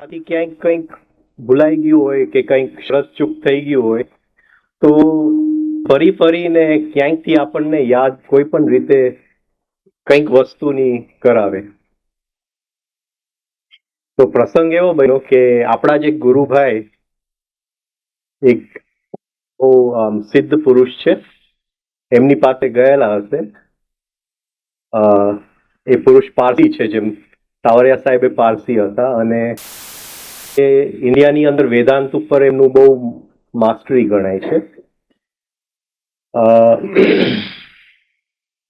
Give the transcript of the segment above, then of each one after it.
આથી ક્યાંક કંઈક ભૂલાઈ ગયું હોય કે કંઈક શરત ચૂક થઈ ગયું હોય તો ફરી ફરીને ક્યાંકથી આપણને યાદ કોઈ પણ રીતે કંઈક વસ્તુની કરાવે. તો પ્રસંગ એવો બન્યો કે આપણા જે ગુરુભાઈ એક બહુ સિદ્ધ પુરુષ છે, એમની પાસે ગયેલા હશે. એ પુરુષ પારસી છે, જેમ સાવરિયા સાહેબ એ પારસી હતા અને એ ઇન્ડિયાની અંદર વેદાંત ઉપર એમનું બહુ માસ્ટરી ગણાય છે.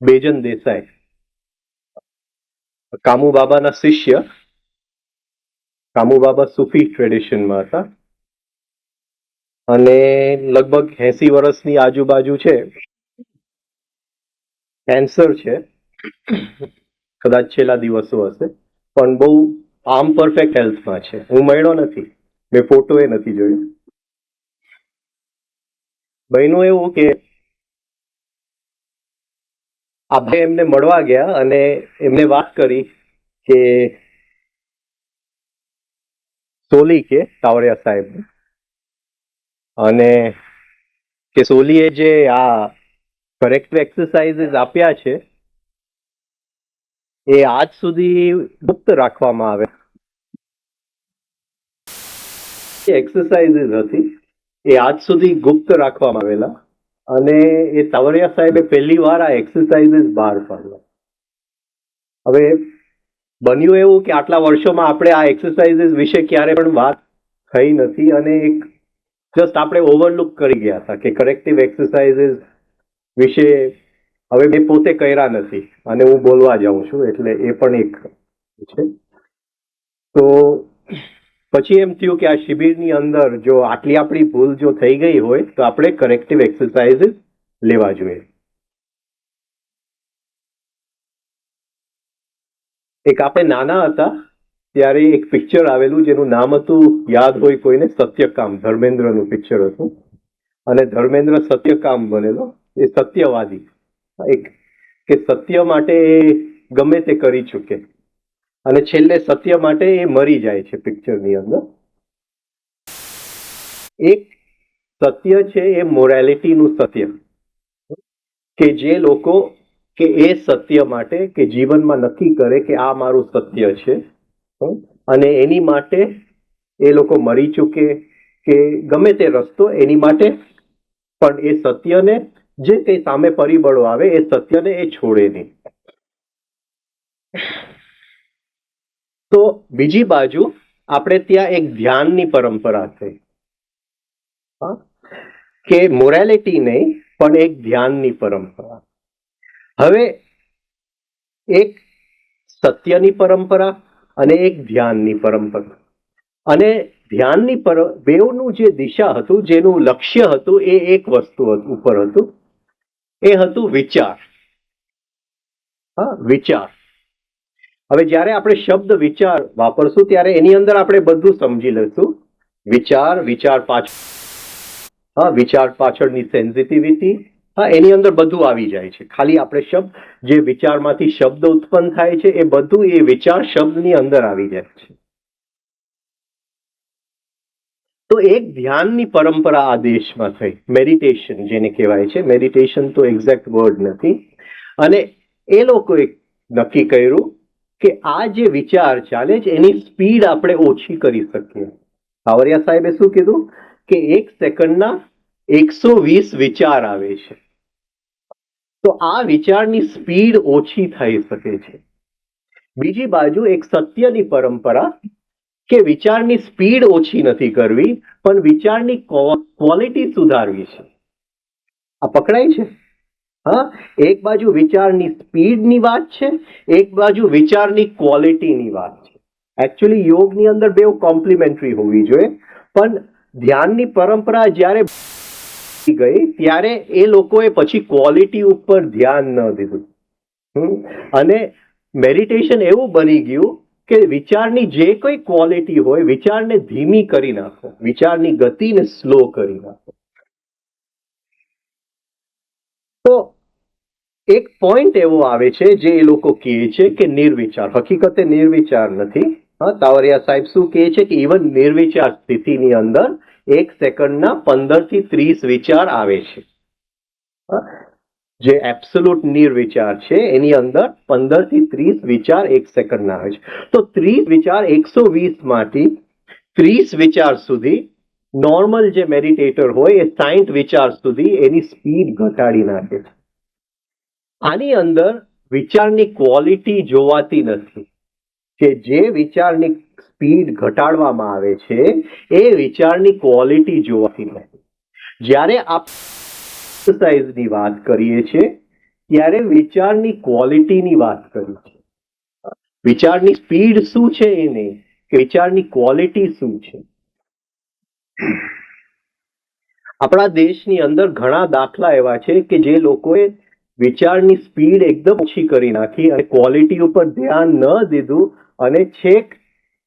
બેજન દેસાઈ કામુ બાબાના શિષ્ય, કામુ બાબા સુફી ટ્રેડિશનમાં હતા અને લગભગ 80 વર્ષની આજુબાજુ છે. કેન્સર છે, કદાચ છેલ્લા દિવસો હશે, પણ બહુ આમ પરફેક્ટ હેલ્થમાં છે. હું મળ્યો નથી, મેં ફોટો એ નથી જોયો. બહેનું એવું કે આપણે એમને મળવા ગયા અને એમને વાત કરી કે સોલી કે સાવરિયા સાહેબ, અને કે સોલીએ જે આ કરેક્ટિવ એક્સરસાઇઝીસ આપ્યા છે એ આજ સુધી ગુપ્ત રાખવામાં આવે. એક્સરસાઇઝીસ હતી એ આજ સુધી ગુપ્ત રાખવામાં આવેલા અને એ સાવરિયા સાહેબે પહેલી વાર આ એક્સરસાઇઝીસ બહાર પાડ્યા. હવે બન્યું એવું કે આટલા વર્ષોમાં આપણે આ એક્સરસાઇઝીસ વિશે ક્યારે પણ વાત થઈ નથી અને એક જસ્ટ આપણે ઓવરલુક કરી ગયા હતા કે કરેક્ટિવ એક્સરસાઇઝીસ વિશે હવે મેં પોતે કર્યા નથી અને હું બોલવા જાઉં છું, એટલે એ પણ એક છે. તો પછી એમ થયું કે આ શિબિરની અંદર જો આટલી આપણી ભૂલ જો થઈ ગઈ હોય તો આપણે કરેક્ટિવ એક્સરસાઇઝીસ લેવા જોઈએ. એક આપણે નાના હતા ત્યારે એક પિક્ચર આવેલું જેનું નામ હતું, યાદ હોય કોઈને, સત્યકામ. ધર્મેન્દ્રનું પિક્ચર હતું અને ધર્મેન્દ્ર સત્યકામ બનેલો. એ સત્યવાદી, એક કે સત્ય માટે એ ગમે તે કરી ચૂકે અને છેલ્લે સત્ય માટે એ મરી જાય છે પિક્ચરની અંદર. એક સત્ય છે એ મોરાલિટીનું સત્ય, કે જે લોકો કે એ સત્ય માટે કે જીવનમાં નક્કી કરે કે આ મારું સત્ય છે અને એની માટે એ લોકો મરી ચૂકે કે ગમે તે રસ્તો એની માટે, પણ એ સત્યને જે કંઈ સામે પરિબળો આવે એ સત્યને એ છોડે નહીં. તો બીજી બાજુ આપણે ત્યાં એક ધ્યાનની પરંપરા થઈ, કે મોરાલિટી નહીં પણ એક ધ્યાનની પરંપરા. હવે એક સત્યની પરંપરા અને એક ધ્યાનની પરંપરા, અને ધ્યાનની બેઉનું જે દિશા હતું, જેનું લક્ષ્ય હતું, એ એક વસ્તુ ઉપર હતું, એ હતું વિચાર. વિચાર. હવે જ્યારે આપણે શબ્દ વિચાર વાપરશું ત્યારે એની અંદર આપણે બધું સમજી લઈશું. વિચાર, વિચાર પાછળની સેન્સિટિવિટી, એની અંદર બધું આવી જાય છે. ખાલી આપણે શબ્દ, જે વિચારમાંથી શબ્દ ઉત્પન્ન થાય છે એ બધું એ વિચાર શબ્દની અંદર આવી જાય છે. તો એક ધ્યાનની પરંપરા આ દેશમાં થઈ, મેડિટેશન જેને કહેવાય છે. મેડિટેશન તો એક્ઝેક્ટ વર્ડ નથી. અને એ લોકોએ નક્કી કર્યું કે આ જે વિચાર ચાલે છે એની સ્પીડ આપણે ઓછી કરી શકીએ. સાવરિયા સાહેબે શું કીધું કે 1 સેકન્ડના 120 વિચાર આવે છે. તો આ વિચારની સ્પીડ ઓછી થઈ શકે છે. બીજી બાજુ એક સત્યની પરંપરા, કે વિચારની સ્પીડ ઓછી નથી કરવી પણ વિચારની ક્વોલિટી સુધારવી છે. આ પકડાય છે? એક બાજુ વિચારની સ્પીડની વાત છે, એક બાજુ વિચારની ક્વોલિટીની વાત છે. એકચ્યુઅલી યોગની અંદર બે કોમ્પ્લિમેન્ટરી હોવી જોઈએ, પણ ધ્યાનની પરંપરા જ્યારે ગઈ ત્યારે એ લોકોએ પછી ક્વોલિટી ઉપર ધ્યાન ન દીધું. અને મેડિટેશન એવું બની ગયું કે વિચારની જે કોઈ ક્વોલિટી હોય વિચારને ધીમી કરી નાખો, વિચારની ગતિને સ્લો કરી નાખો. તો એક પોઈન્ટ એવો આવે છે જે એ લોકો કહે છે કે નિર્વિચાર, હકીકતે નિર્વિચાર નથી. તાવરિયા સાહેબ શું કહે છે કે ઇવન નિર્વિચાર સ્થિતિની અંદર 1 સેકન્ડના 15 થી 30 વિચાર આવે છે. જે એબ્સોલ્યુટ નિર્વિચાર છે એની અંદર 15 થી 30 વિચાર 1 સેકન્ડના આવે છે. તો 30 વિચાર 120 માંથી 30 વિચાર સુધી નોર્મલ જે મેડિટેટર હોય એ 60 વિચાર સુધી એની સ્પીડ ઘટાડી નાખે છે. આની અંદર વિચારની ક્વોલિટી જોવાતી નથી, કે જે વિચારની સ્પીડ ઘટાડવામાં આવે છે એ વિચારની ક્વોલિટી જોવાતી નથી. જ્યારે આપ એક્સરસાઇઝની વાત કરીએ છીએ ત્યારે વિચારની ક્વોલિટીની વાત કરી છે. વિચારની સ્પીડ શું છે એ નહીં, કે વિચારની ક્વોલિટી શું છે. આપણા દેશની અંદર ઘણા દાખલા એવા છે કે જે લોકોએ વિચારની સ્પીડ એકદમ ઓછી કરી નાખી અને ક્વોલિટી ઉપર ધ્યાન ન દીધું અને છેક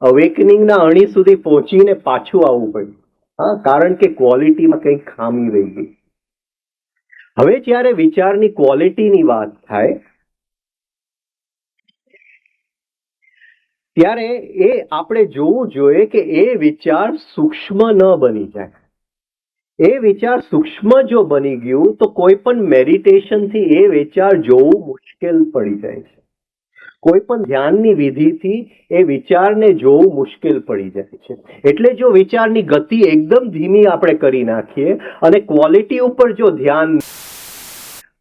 અવેકનિંગના અણી સુધી પહોંચીને પાછું આવવું પડ્યું. કારણ કે ક્વોલિટીમાં કંઈક ખામી રહી ગઈ. હવે જ્યારે વિચારની ક્વોલિટીની વાત થાય ત્યારે એ આપણે જોવું જોઈએ કે એ વિચાર સૂક્ષ્મ ન બની જાય. એ વિચાર સૂક્ષ્મ જો બની ગયું તો કોઈ પણ મેડિટેશનથી એ વિચાર જોવું મુશ્કેલ પડી જાય છે. કોઈ પણ ધ્યાનની વિધિથી એ વિચારને જોવું મુશ્કેલ પડી જાય છે. એટલે જો વિચારની ગતિ એકદમ ધીમી આપણે કરી નાખીએ અને ક્વોલિટી ઉપર જો ધ્યાન,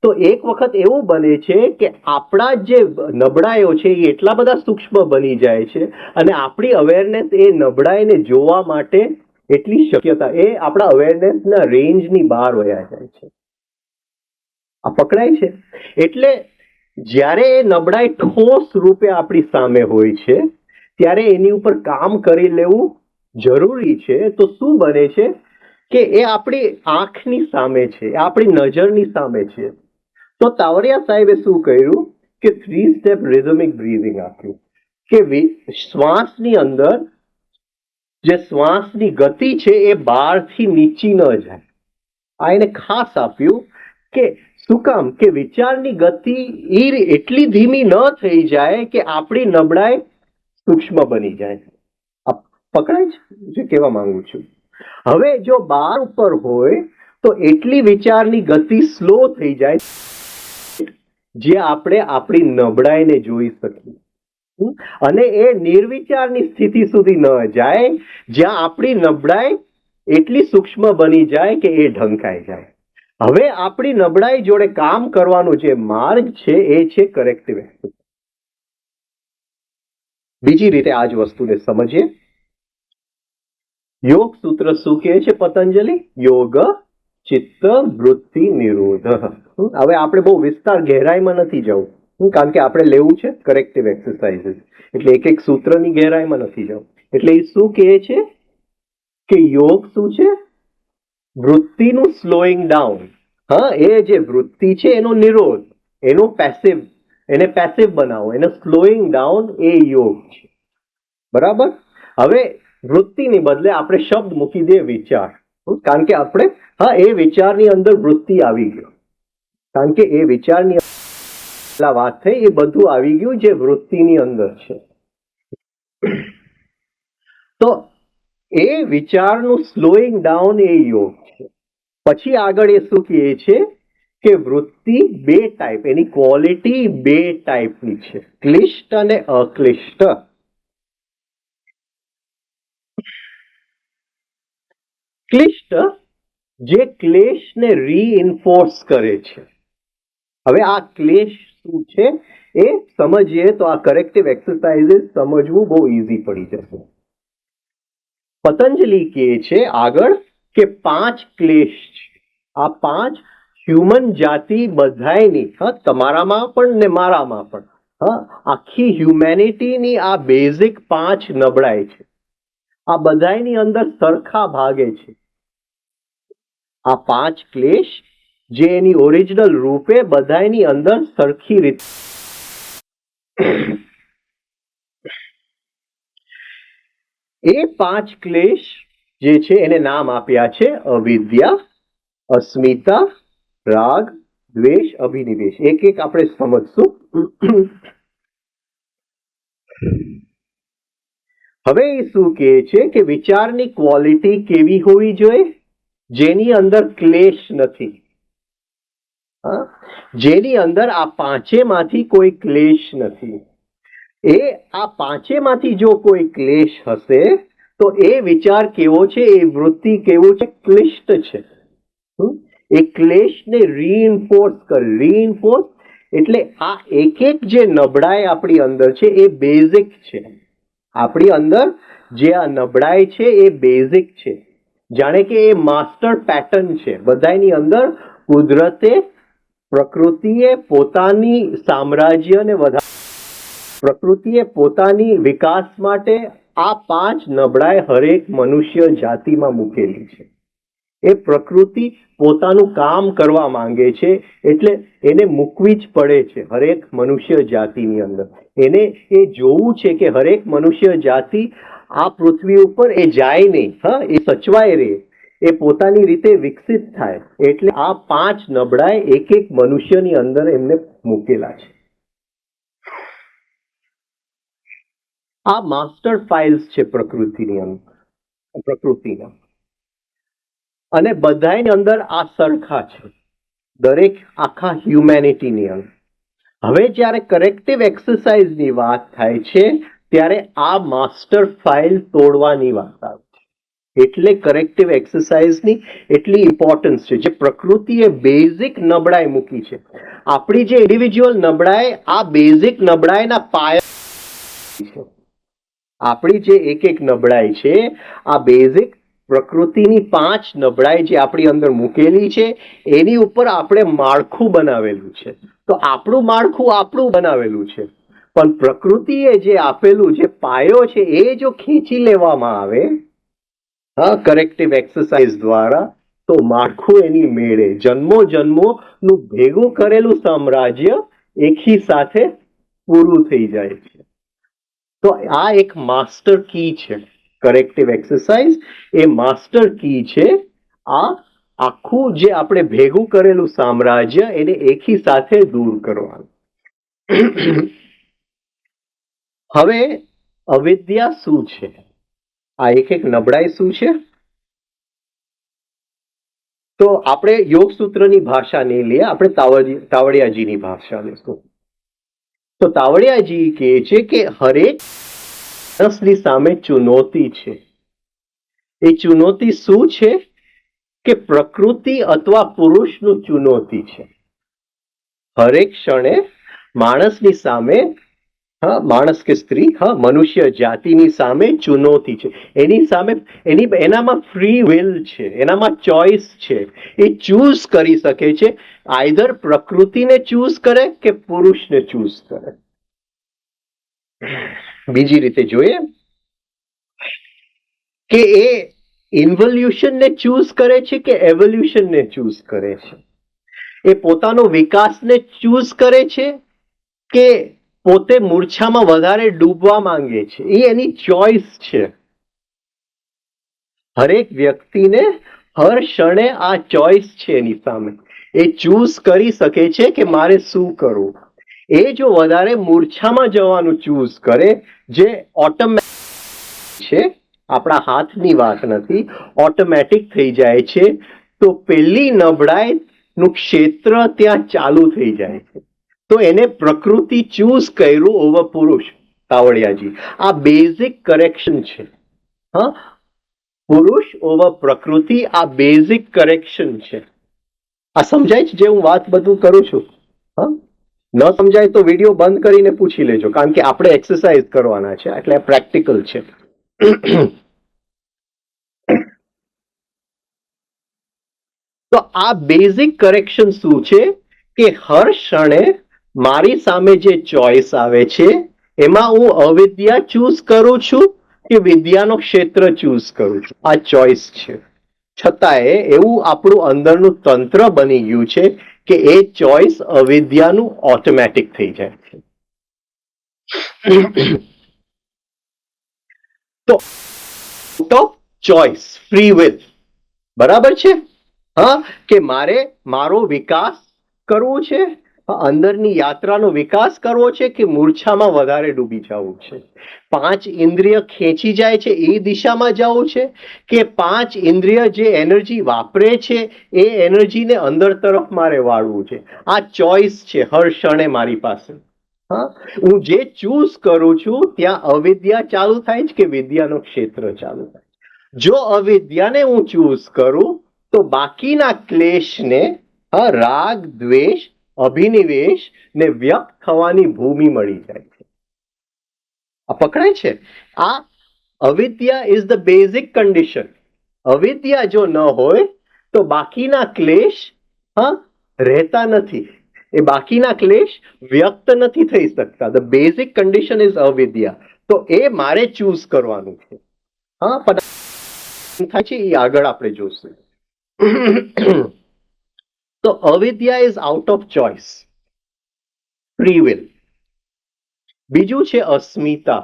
તો એક વખત એવું બને છે કે આપણા જે નબળાઈઓ છે એ એટલા બધા સૂક્ષ્મ બની જાય છે અને આપણી અવેરનેસ એ નબળાઈને જોવા માટે એટલી શક્યતા એ આપણા અવેરનેસના રેન્જની બહાર વયા જાય છે. આ પકડાય છે. એટલે જ્યારે એ નબળાઈ ઠોસ રૂપે આપણી સામે હોય છે ત્યારે એની ઉપર કામ કરી લેવું જરૂરી છે. તો શું બને છે કે એ આપણી આંખની સામે છે, આપણી નજરની સામે છે. તો તાવરિયા સાહેબે શું કર્યું કે 3 સ્ટેપ રિધમિક બ્રીધિંગ આપ્યું, કે શ્વાસની અંદર જે શ્વાસની ગતિ છે એ બહારથી નીચી ન જાય. આ એને ખાસ આપ્યું કે શું કામ, કે વિચારની ગતિ એટલી ધીમી ન થઈ જાય કે આપણી નબળાઈ સૂક્ષ્મ બની જાય. આ પકડાય છે જે કહેવા માંગુ છું. હવે જો બહાર ઉપર હોય તો એટલી વિચારની ગતિ સ્લો થઈ જાય જે આપણે આપણી નબળાઈને જોઈ શકીએ. અને એ નિર્વિચારની સ્થિતિ સુધી ન જાય જ્યાં આપણી નબળાઈ એટલી સૂક્ષ્મ બની જાય કે એ ઢંકાઈ જાય. હવે આપણી નબળાઈ જોડે કામ કરવાનો જે માર્ગ છે એ છે કરેક્ટિવ એક્સરસાઇઝ. બીજી રીતે આ જ વસ્તુને સમજીએ. યોગ સૂત્ર શું કહે છે પતંજલિ? યોગ ચિત્ત વૃત્તિ નિરોધ. હવે આપણે બહુ વિસ્તાર ગહેરાઈમાં નથી જવું, કારણ કે આપણે લેવું છે કરેક્ટિવ એક્સરસાઇઝીસ, એટલે એક એક સૂત્રની ગહેરાઈમાં નથી જવું. એટલે એ શું કહે છે કે યોગ શું છે? વૃત્તિનું સ્લોઈંગ ડાઉન. એ જે વૃત્તિ છે એનો નિરોધ, એનો પેસિવ, એને પેસિવ બનાવો, એને સ્લોઈંગ ડાઉન, એ યોગ છે. બરાબર. હવે વૃત્તિની બદલે આપણે શબ્દ મૂકી દઈએ વિચાર, કારણ કે આપણે એ વિચારની અંદર વૃત્તિ આવી ગયો, કારણ કે એ વિચારની વાત થઈ એ બધું આવી ગયું જે વૃત્તિની અંદર છે. તો એ વિચારનું સ્લોઈંગ ડાઉન એ યોગ છે. પછી આગળ એ શું કહે છે કે વૃત્તિ બે ટાઈપ, એની ક્વોલિટી બે ટાઈપની છે, ક્લિષ્ટ અને અક્લિષ્ટ. ક્લિષ્ટ જે ક્લેશને રીઇન્ફોર્સ કરે છે. હવે આ ક્લેશ શું છે એ સમજીએ તો આ કરેક્ટિવ એક્સરસાઇઝીસ સમજવું બહુ ઈઝી પડી જશે. પતંજલિ કહે છે આગળ કે 5 ક્લેશ છે. આ 5 હ્યુમન જાતિ બધાયની, તમારામાં પણ ને મારામાં પણ, હા, આખી હ્યુમેનિટીની આ બેઝિક 5 નબળાઈ છે. આ બધાની અંદર સરખા ભાગે છે. આ 5 ક્લેશ જે એની ઓરિજિનલ રૂપે બધાની અંદર સરખી રીતે એ 5 ક્લેશ જે છે એને નામ આપ્યા છે અવિદ્યા, અસ્મિતા, રાગ, દ્વેષ, અભિનિવેશ. એક એક આપણે સમજશું. હવે એ શું કહે છે કે વિચારની ક્વોલિટી કેવી હોવી જોઈએ? જેની અંદર ક્લેશ નથી, જેની અંદર આ પાંચેમાંથી કોઈ ક્લેશ નથી. એ આ પાંચેમાંથી જો કોઈ ક્લેશ હશે તો એ વિચાર કેવો છે, એ વૃત્તિ કેવું છે? ક્લિષ્ટ છે. એ ક્લેશને રીઇન્ફોર્સ એટલે આ એક એક જે નબળાઈ આપણી અંદર છે એ બેઝિક છે. આપણી અંદર જે આ નબળાઈ છે એ બેઝિક છે. જાણે કે એ માસ્ટર પેટર્ન છે. બધાની અંદર કુદરતે, પ્રકૃતિએ પોતાની સામ્રાજ્યને વધારે, પ્રકૃતિએ પોતાની વિકાસ માટે આ 5 નબળાઈ હરેક મનુષ્ય જાતિમાં મૂકેલી છે. એ પ્રકૃતિ પોતાનું કામ કરવા માંગે છે એટલે એને મૂકવી જ પડે છે હરેક મનુષ્ય જાતિની અંદર. એને એ જોવું છે કે હરેક મનુષ્ય જાતિ આ પૃથ્વી ઉપર એ જાય નહીં, એ સચવાય રહે, એ પોતાની રીતે વિકસિત થાય. એટલે આ 5 નબળાઈ એક એક મનુષ્યની અંદર એમને મૂકેલા છે. આ માસ્ટર ફાઇલ્સ છે પ્રકૃતિની અંદર, પ્રકૃતિના, અને બધાની અંદર આ સરખા છે, દરેક આખા હ્યુમેનિટીની અંદર. હવે જ્યારે કરેક્ટિવ એક્સરસાઇઝની વાત થાય છે ત્યારે આ માસ્ટર ફાઇલ તોડવાની વાત આવે છે. એટલે કરેક્ટિવ એક્સરસાઇઝની એટલી ઇમ્પોર્ટન્સ છે. જે પ્રકૃતિએ બેઝિક નબળાઈ મૂકી છે, આપણી જે ઇન્ડિવિજ્યુઅલ નબળાઈ, આ બેઝિક નબળાઈના પાયા છે. આપણી જે એક એક નબળાઈ છે, આ બેઝિક પ્રકૃતિની 5 નબળાઈ જે આપણી અંદર મૂકેલી છે એની ઉપર આપણે માળખું બનાવેલું છે. તો આપણું માળખું આપણું બનાવેલું છે, પણ પ્રકૃતિએ જે આપેલું જે પાયો છે એ જો ખેંચી લેવામાં આવે કરેક્ટિવ એક્સરસાઇઝ દ્વારા, તો માળખું એની મેળે જન્મો જન્મોનું ભેગું કરેલું સામ્રાજ્ય એકી સાથે પૂરું થઈ જાય છે. તો આ એક માસ્ટર કી છે. કરેક્ટિવ એક્સરસાઇઝ એ માસ્ટર કી છે. આ આખું જે આપણે ભેગું કરેલું સામ્રાજ્ય એને એકી સાથે દૂર કરવાનું. હવે અવિદ્યા શું છે? આ એક એક નબળાઈ શું છે? તો આપણે યોગ સૂત્રની ભાષા નહીં લઈએ, આપણે તાવડિયાજીની ભાષા લઈશું. તો તાવડિયાજી કહે છે કે હરેક માણસની સામે ચુનૌતી છે. એ ચુનૌતી શું છે? કે પ્રકૃતિ અથવા પુરુષનું ચુનૌતી છે. હરેક ક્ષણે માણસની સામે, માણસ કે સ્ત્રી, મનુષ્ય જાતિની સામે ચુનૌતી છે. એની સામે એનામાં ફ્રી વિલ છે, એનામાં ચોઇસ છે. એ ચૂઝ કરી શકે છે, આઈધર પ્રકૃતિને ચૂઝ કરે કે પુરુષને ચૂઝ કરે. બીજી રીતે જોઈએ કે એ ઇન્વોલ્યુશનને ચૂઝ કરે છે કે એવોલ્યુશનને ચૂઝ કરે છે. એ પોતાનો વિકાસને ચૂઝ કરે છે કે પોતે મૂર્છામાં વધારે ડૂબવા માંગે છે. એ એની ચોઇસ છે. હરેક વ્યક્તિને હર ક્ષણે આ ચોઇસ છે એની સામે. એ ચૂઝ કરી શકે છે કે મારે શું કરવું. એ જો વધારે મૂર્છામાં જવાનું ચૂઝ કરે, જે ઓટોમેટિક છે, આપણા હાથની વાત નથી, ઓટોમેટિક થઈ જાય છે, તો પેલી નબળાઈ નું ક્ષેત્ર ત્યાં ચાલુ થઈ જાય છે. તો એને પ્રકૃતિ ચૂઝ કર્યું ઓવર પુરુષ. તાવડિયાજી આ બેઝિક કરેક્શન છે. પુરુષ ઓવર પ્રકૃતિ, આ બેઝિક કરેક્શન છે. આ સમજાય છે જે હું વાત બધું કરું છું? ન સમજાય તો વિડીયો બંધ કરીને પૂછી લેજો, કારણ કે આપણે એક્સરસાઇઝ કરવાના છે એટલે પ્રેક્ટિકલ છે. તો આ બેઝિક કરેક્શન શું છે? કે હર ક્ષણે મારી સામે જે ચોઈસ આવે છે એમાં હું અવિદ્યા ચૂઝ કરું છું કે વિદ્યાનો ક્ષેત્ર ચૂઝ કરું છું, આ ચોઈસ છે. છતાંય એવું આપણું અંદરનું તંત્ર બની ગયું છે કે એ ચોઈસ અવિદ્યાનું ઓટોમેટિક થઈ જાય છે. તો ચોઈસ ફ્રી વિલ, બરાબર છે. હા, કે મારે મારો વિકાસ કરવો છે, અંદરની યાત્રાનો વિકાસ કરવો છે કે મૂર્છામાં વધારે ડૂબી જવું છે, 5 ઇન્દ્રિય ખેંચી જાય છે એ દિશામાં જવું છે કે 5 ઇન્દ્રિય જે એનર્જી વાપરે છે એ એનર્જીને અંદર તરફ મારે વાળવું છે. આ ચોઈસ છે હર ક્ષણે મારી પાસે. હા, હું જે ચૂઝ કરું છું ત્યાં અવિદ્યા ચાલુ થાય છે કે વિદ્યાનો ક્ષેત્ર ચાલુ થાય. જો અવિદ્યાને હું ચૂઝ કરું તો બાકીના ક્લેશને, રાગ દ્વેષ અભિનિવેશ ને વ્યક્ત થવાની ભૂમિ મળી જાય છે. આ પકડાય છે. આ અવિદ્યા ઇઝ ધ બેઝિક કન્ડિશન. અવિદ્યા જો ન હોય તો બાકીના ક્લેશ રહેતા નથી, એ બાકીના ક્લેશ વ્યક્ત નથી થઈ શકતા. The basic condition is avidya. તો એ મારે ચૂઝ કરવાનું છે. હા, થાય છે એ આગળ આપણે જોશું. તો avidya is out of choice, free will. બીજું છે અસ્મિતા,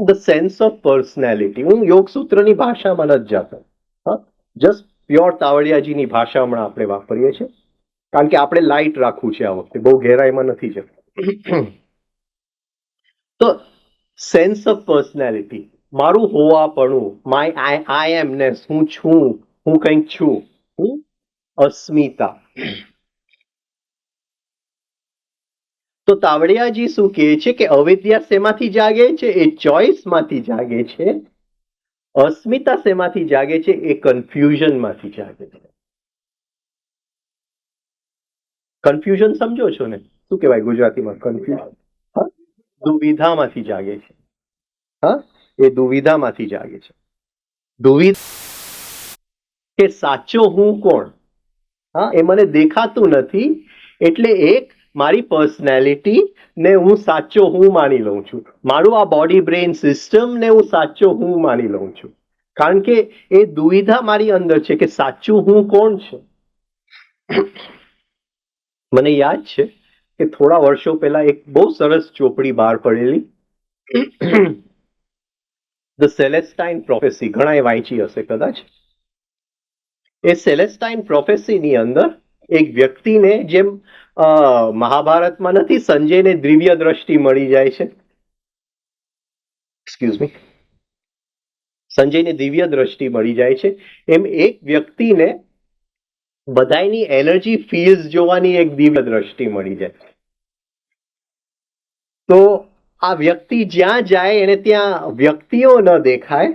ધ સેન્સ ઓફ પર્સનાલિટી. હું યોગસૂત્રની ભાષામાં નથી જતો, જસ્ટ પ્યોર તાવડિયાજીની ભાષા હમણાં આપણે વાપરીએ છીએ, કારણ કે આપણે લાઇટ રાખવું છે આ વખતે, બહુ ગહેરાઈમાં નથી જતું. તો સેન્સ ઓફ પર્સનાલિટી, મારું હોવાપણું, માય આઈ એમનેસ, હું છું, હું કંઈક છું, અસ્મિતા. તો તાવડિયાજી શું કહે છે કે અવિદ્યા શેમાંથી જાગે છે? એ ચોઇસમાંથી જાગે છે. અસ્મિતા શેમાંથી જાગે છે? એ કન્ફ્યુઝનમાંથી જાગે છે. કન્ફ્યુઝન સમજો છો ને? શું કહેવાય ગુજરાતીમાં કન્ફ્યુઝન? દુવિધામાંથી જાગે છે. હા, એ દુવિધામાંથી જાગે છે. દુવિધા કે સાચો હું કોણ, હા, એ મને દેખાતું નથી, એટલે એક મારી પર્સનાલિટી ને હું સાચો હું માની લઉં છું. મારું આ બોડી બ્રેઇન સિસ્ટમ ને હું સાચો હું માની લઉં છું, કારણ કે એ દુવિધા મારી અંદર છે કે સાચું હું કોણ છે. મને યાદ છે કે થોડા વર્ષો પહેલા એક બહુ સરસ ચોપડી બહાર પડેલી, ધ સેલેસ્ટાઇન પ્રોફેસી, ઘણાએ વાંચી હશે કદાચ. એ સેલેસ્ટાઇન પ્રોફેસીની અંદર એક વ્યક્તિને, જેમ મહાભારતમાં નથી સંજયને દિવ્ય દ્રષ્ટિ મળી જાય છે, એક્સક્યુઝ મી, સંજયને દિવ્ય દ્રષ્ટિ મળી જાય છે, એમ એક વ્યક્તિને બધાની એનર્જી ફીલ્ડ જોવાની એક દિવ્ય દ્રષ્ટિ મળી જાય. તો આ વ્યક્તિ જ્યાં જાય એને ત્યાં વ્યક્તિઓ ન દેખાય,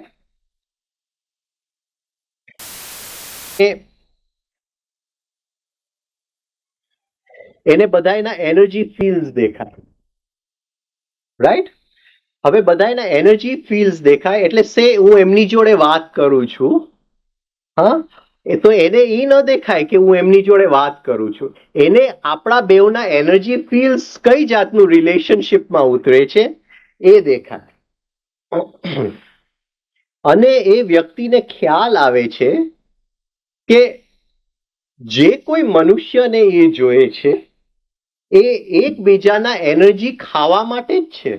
એને બધાના એનર્જી ફીલ્ડ દેખાય. રાઈટ? હવે બધાના એનર્જી ફીલ્ડ દેખાય એટલે સે હું એમની જોડે વાત કરું છું, હા, એ તો એને એ ન દેખાય કે હું એમની જોડે વાત કરું છું. એને આપણા બેવના એનર્જી ફીલ્ડ કઈ જાતનું રિલેશનશિપમાં ઉતરે છે એ દેખાય. અને એ વ્યક્તિને ખ્યાલ આવે છે કે જે કોઈ મનુષ્યને એ જોએ છે એ એકબીજાના એનર્જી ખાવા માટે જ છે.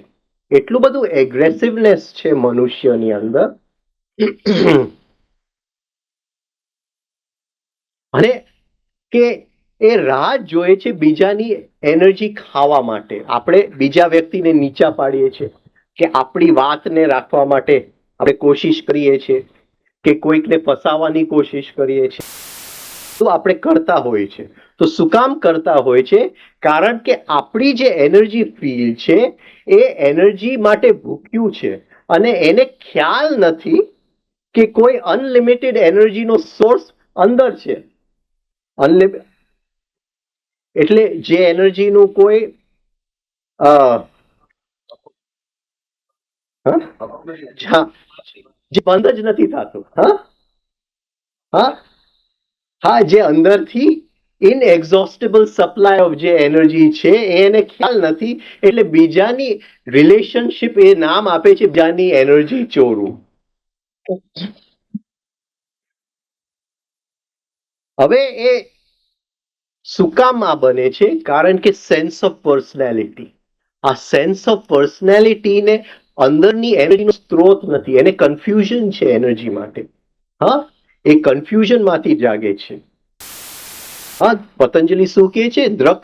એટલું બધું એગ્રેસિવનેસ છે મનુષ્યની અંદર. અને કે એ રાહ જોઈએ છે બીજાની એનર્જી ખાવા માટે. આપણે બીજા વ્યક્તિને નીચા પાડીએ છીએ કે આપણી વાતને રાખવા માટે આપણે કોશિશ કરીએ છીએ, કે કોઈકને ફસાવવાની કોશિશ કરીએ છીએ, તો આપણે કરતા હોઈએ છીએ. તો શું કામ કરતા હોય છે? કારણ કે આપણી જે એનર્જી ફીલ્ડ છે એ એનર્જી માટે ભૂખ્યું છે, અને એને ખ્યાલ નથી કે કોઈ અનલિમિટેડ એનર્જીનો સોર્સ અંદર છે. એટલે જે એનર્જીનું કોઈ જે બંધ જ નથી થતું. હા, હા, હા, જે અંદરથી ઇનએક્ઝોસ્ટેબલ સપ્લાય ઓફ જે એનર્જી છે એને ખ્યાલ નથી, એટલે બીજાની રિલેશનશિપ એ નામ આપે છે બીજાની એનર્જી ચોરવું. હવે એ શું કામ આ બને છે? કારણ કે સેન્સ ઓફ પર્સનાલિટી, આ સેન્સ ઓફ પર્સનાલિટીને અંદરની એનર્જીનો સ્ત્રોત નથી, એને કન્ફ્યુઝન છે એનર્જી માટે. હા, એ કન્ફ્યુઝન માંથી જાગે છે. હા, પતંજલિ શું કહે છે? દ્રક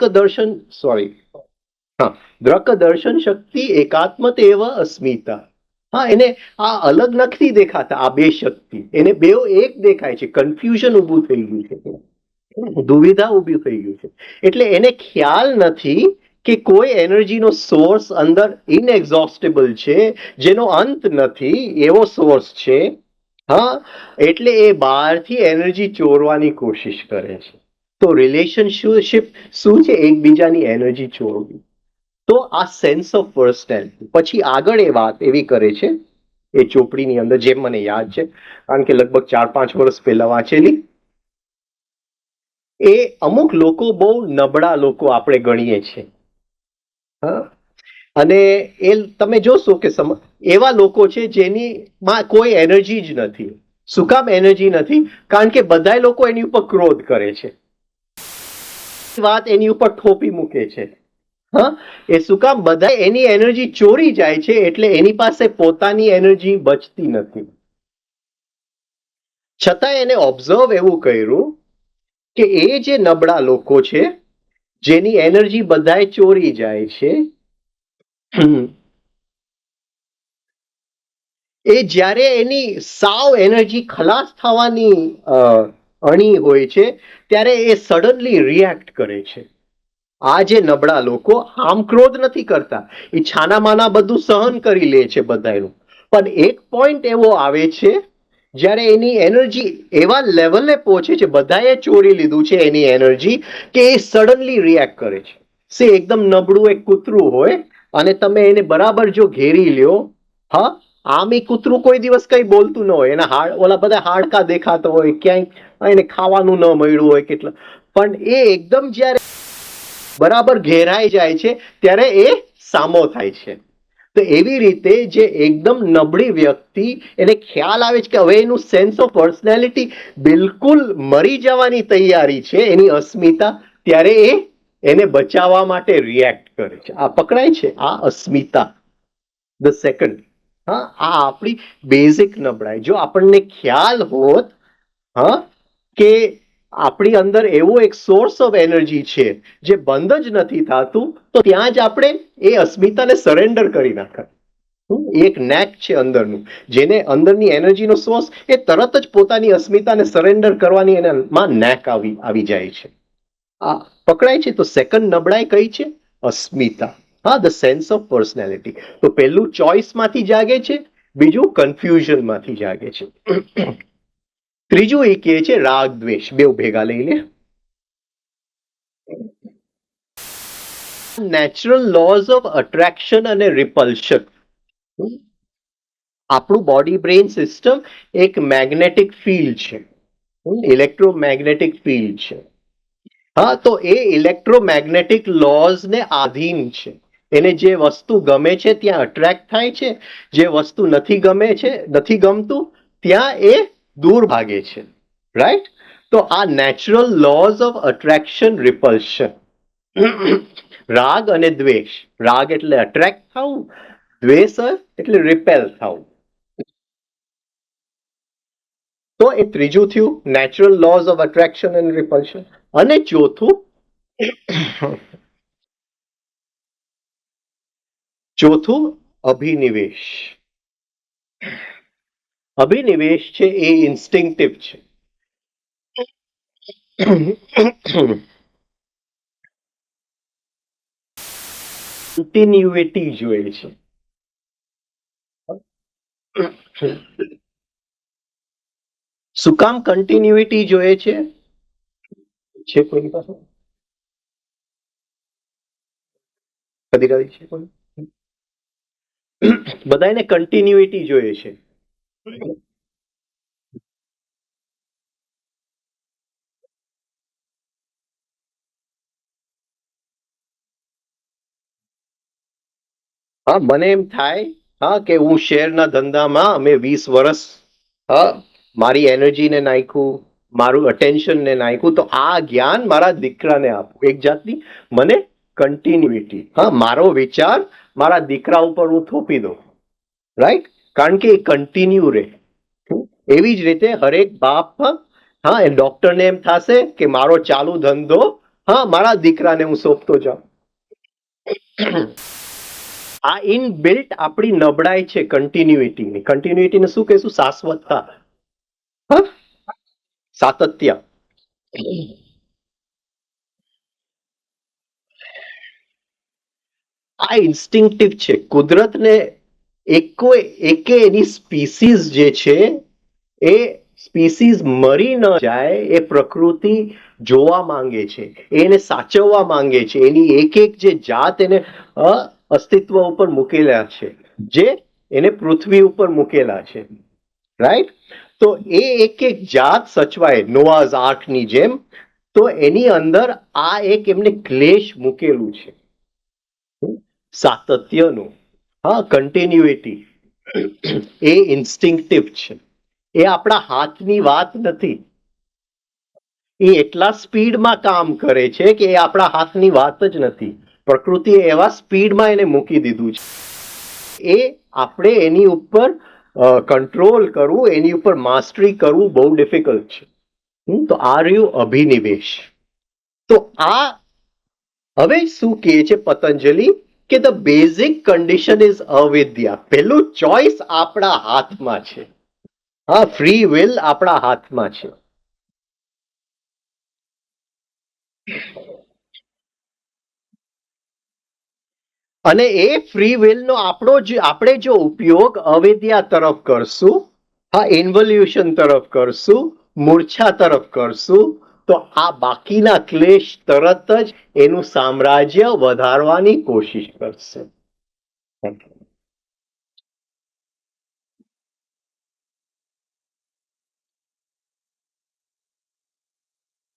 દર્શન શક્તિ એકાત્મત એવ અસ્મિતા. હા, એને આ અલગ નથી દેખાતા, આ બે શક્તિ એને બે એક દેખાય છે. કન્ફ્યુઝન ઊભું થઈ ગયું છે, દુવિધા ઊભી થઈ ગયું છે. એટલે એને ખ્યાલ નથી કે કોઈ એનર્જીનો સોર્સ અંદર ઇનએક્ઝોસ્ટેબલ છે, જેનો અંત નથી, એવો સોર્સ છે. હા, એટલે એ બહારથી એનર્જી ચોરવાની કોશિશ કરે છે. તો રિલેશનશિપ શું છે? એકબીજાની એનર્જી ચોરવી. તો આ સેન્સ ઓફ પર્સનાલિટી પછી આગળ એ વાત એવી કરે છે એ ચોપડીની અંદર, જેમ મને યાદ છે, કારણ કે લગભગ 4-5 વર્ષ પહેલા વાંચેલી. એ અમુક લોકો બહુ નબળા લોકો આપણે ગણીએ છીએ. હા, અને એ તમે જોશો કે એવા લોકો છે જેની માં કોઈ એનર્જી જ નથી. શું કામ એનર્જી નથી? કારણ કે બધા લોકો એની ઉપર ક્રોધ કરે છે, વાત એની ઉપર થોપી મૂકે છે. હા, એ શું કામ? બધા એની એનર્જી ચોરી જાય છે, એટલે એની પાસે પોતાની એનર્જી બચતી નથી. છતાં એને ઓબ્ઝર્વ એવું કર્યું કે એ જે નબળા લોકો છે જેની એનર્જી બધાય ચોરી જાય છે, એ જ્યારે એની સાવ એનર્જી ખલાસ થવાની અણી હોય છે, ત્યારે એ સડનલી રિએક્ટ કરે છે. આ જે નબળા લોકો આમ ક્રોધ નથી કરતા, એ છાના માના બધું સહન કરી લે છે બધાનું. પણ એક પોઈન્ટ એવો આવે છે જ્યારે એની એનર્જી એવા લેવલે પહોંચે છે, બધાએ ચોરી લીધું છે એની એનર્જી, કે એ સડનલી રિએક્ટ કરે છે. સે એકદમ નબળું એક કૂતરું હોય અને તમે એને બરાબર જો ઘેરી લ્યો, હા, આમ એ કૂતરું કોઈ દિવસ કઈ બોલતું ન હોય, એના ઓલા બધા હાડકા દેખાતા હોય, ક્યાંય એને ખાવાનું ન મળ્યું હોય કેટલા, પણ એ એકદમ જ્યારે બરાબર ઘેરાઈ જાય છે ત્યારે એ સામો થાય છે. તો એવી રીતે જે એકદમ નબળી વ્યક્તિ, એને ખ્યાલ આવે છે કે હવે એનું સેન્સ ઓફ પર્સનાલિટી બિલકુલ મરી જવાની તૈયારી છે, એની અસ્મિતા, ત્યારે એ એને બચાવવા માટે રિએક્ટ કરે છે. આ પકડાય છે, આ અસ્મિતા, ધ સેકન્ડ. હા, આ આપણી બેઝિક નબળાઈ. જો આપણને ખ્યાલ હોત, હા, કે આપણી અંદર એવો એક સોર્સ ઓફ એનર્જી છે જે બંધ જ નથી થતું, તો ત્યાં જ આપણે એ અસ્મિતાને સરેન્ડર કરી નાખત. એક નેક છે અંદરનું, જેને અંદરની એનર્જીનો સોર્સ એ તરત જ પોતાની અસ્મિતાને સરેન્ડર કરવાની એનામાં નેક આવી જાય છે. આ પકડાય છે. તો સેકન્ડ નબળાઈ કઈ છે? અસ્મિતા. હા, ધ સેન્સ ઓફ પર્સનાલિટી. તો પહેલું ચોઇસ માંથી જાગે છે, બીજું કન્ફ્યુઝન માંથી જાગે છે. ત્રીજું એ કહે છે રાગ દ્વેષ. બે ભેગા લઈ લે. નેચરલ લોઝ ઓફ અટ્રેક્શન અને રિપલ્શન. આપણું બોડી બ્રેન સિસ્ટમ એક મેગ્નેટિક ફિલ્ડ છે, ઇલેક્ટ્રોમેગ્નેટિક ફિલ્ડ છે. હા, તો એ ઇલેક્ટ્રોમેગ્નેટિક લોઝને આધીન છે. એને જે વસ્તુ ગમે છે ત્યાં અટ્રેક્ટ થાય છે, જે વસ્તુ નથી ગમતું ત્યાં એ દૂર ભાગે છે. રાઈટ? તો આ નેચરલ લોઝ ઓફ અટ્રેક્શન રિપલ્શન. રાગ અને દ્વેષ. રાગ એટલે અટ્રેક્ટ થવું, દ્વેષ એટલે રિપેલ થવું. તો એ ત્રીજું થયું, natural laws of attraction and repulsion. અને ચોથું અભિનિવેશ. અભિનિવેશ છે એ ઇન્સ્ટિંક્ટિવ છે. કન્ટિન્યુટી જોઈએ છે. શું કામ કન્ટિન્યુટી જોઈએ છે? છે કોઈની પાસે? અધિકારી છે કોઈ? બધાને કન્ટિન્યુટી જોઈએ છે. હા, મને એમ થાય હા કે હું શેરના ધંધામાં અમે 20 વર્ષ હા મારી એનર્જીને નાખ્યું, મારું અટેન્શનને નાખ્યું, તો આ જ્ઞાન મારા દીકરાને આપું, એક જાતની મને કન્ટિન્યુટી, હા મારો વિચાર મારા દીકરા ઉપર હું થોપી દઉં, રાઈટ, કારણ કે એ કન્ટિન્યુ રહે. એવી જ રીતે હરેક બાપ હા એ ડોક્ટરને એમ થશે કે મારો ચાલુ ધંધો હા મારા દીકરાને હું સોંપતો જાઉં. આ ઇનબિલ્ટ આપણી નબળાઈ છે કન્ટિન્યુટીની. કન્ટિન્યુટીને શું કહેશું? શાશ્વતતા, હા, સાતત્ય. આ ઇન્સ્ટિંક્ટિવ છે. કુદરતને એકે એની સ્પીસીઝ જે છે એ સ્પીસીઝ મરી ન જાય એ પ્રકૃતિ જોવા માંગે છે, એને સાચવવા માંગે છે, એની એક એક જે જાત એને અસ્તિત્વ ઉપર મૂકેલા છે, જે એને પૃથ્વી ઉપર મૂકેલા છે, રાઈટ. તો એ એક એક જાત સચવાય નોઆઝ આર્કની જેમ. તો એની અંદર આ એક એમને ક્લેશ મૂકેલું છે સાતત્યનું, હા, કન્ટિન્યુટી. એ ઇન્સ્ટિંક્ટિવ છે, એ આપણા હાથની વાત નથી. એ એટલા સ્પીડમાં કામ કરે છે કે એ આપણા હાથની વાત જ નથી. પ્રકૃતિએ એવા સ્પીડમાં એને મૂકી દીધું છે, એ આપણે એની ઉપર કંટ્રોલ કરવું, એની ઉપર માસ્ટરી કરવું બહુ ડિફિકલ્ટ છે. તો આ રહ્યું અભિનિવેશ. તો આ હવે શું કહે છે પતંજલિ કે ધ બેઝિક કન્ડિશન ઇઝ અવિદ્યા. પેલું ચોઇસ આપણા હાથમાં છે, હા, ફ્રી વિલ આપણા હાથમાં છે. અને એ ફ્રી વિલનો આપણે જો ઉપયોગ અવિદ્યા તરફ કરશું, હા, ઇન્વોલ્યુશન તરફ કરશું, મૂર્છા તરફ કરશું, તો આ બાકીના ક્લેશ તરત જ એનું સામ્રાજ્ય વધારવાની કોશિશ કરશે.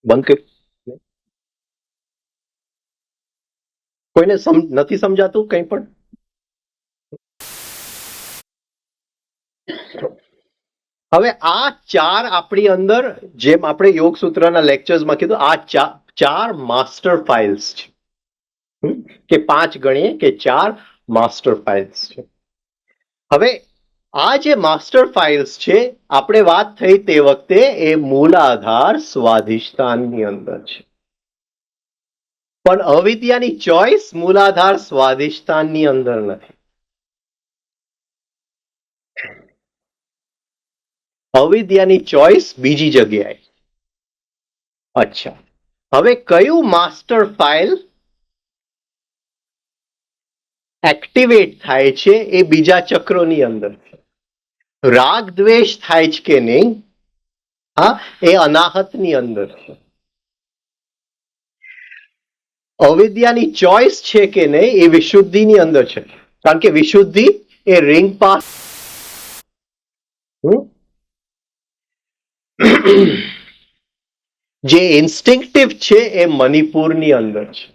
બંધ કર. કોઈને નથી સમજાતું કંઈ પણ? હવે આ ચાર આપણી અંદર, જેમ આપણે યોગ સૂત્રના લેક્ચર્સમાં કીધું, આ ચાર માસ્ટર ફાઇલ્સ છે. કે પાંચ ગણીએ કે ચાર માસ્ટર ફાઇલ્સ છે. હવે આ જે માસ્ટર ફાઇલ્સ છે, આપણે વાત થઈ તે વખતે એ મૂલાધાર સ્વાધિષ્ઠાનની અંદર છે. પણ અવિદ્યાની ચોઇસ મૂલાધાર સ્વાધિષ્ઠાનની અંદર નથી. અવિદ્યાની ચોઇસ બીજી જગ્યાએ. અચ્છા, હવે કયું માસ્ટર ફાઇલ એક્ટિવેટ થાય છે એ બીજા ચક્રોની અંદર છે. રાગ દ્વેષ થાય છે કે નહીં, હા, એ અનાહતની અંદર છે. અવિદ્યાની ચોઇસ છે કે નહીં એ વિશુદ્ધિની અંદર છે, કારણ કે વિશુદ્ધિ એ રિંગ પાસ. જે ઇન્સ્ટિંક્ટિવ છે એ મણિપુરની અંદર છે.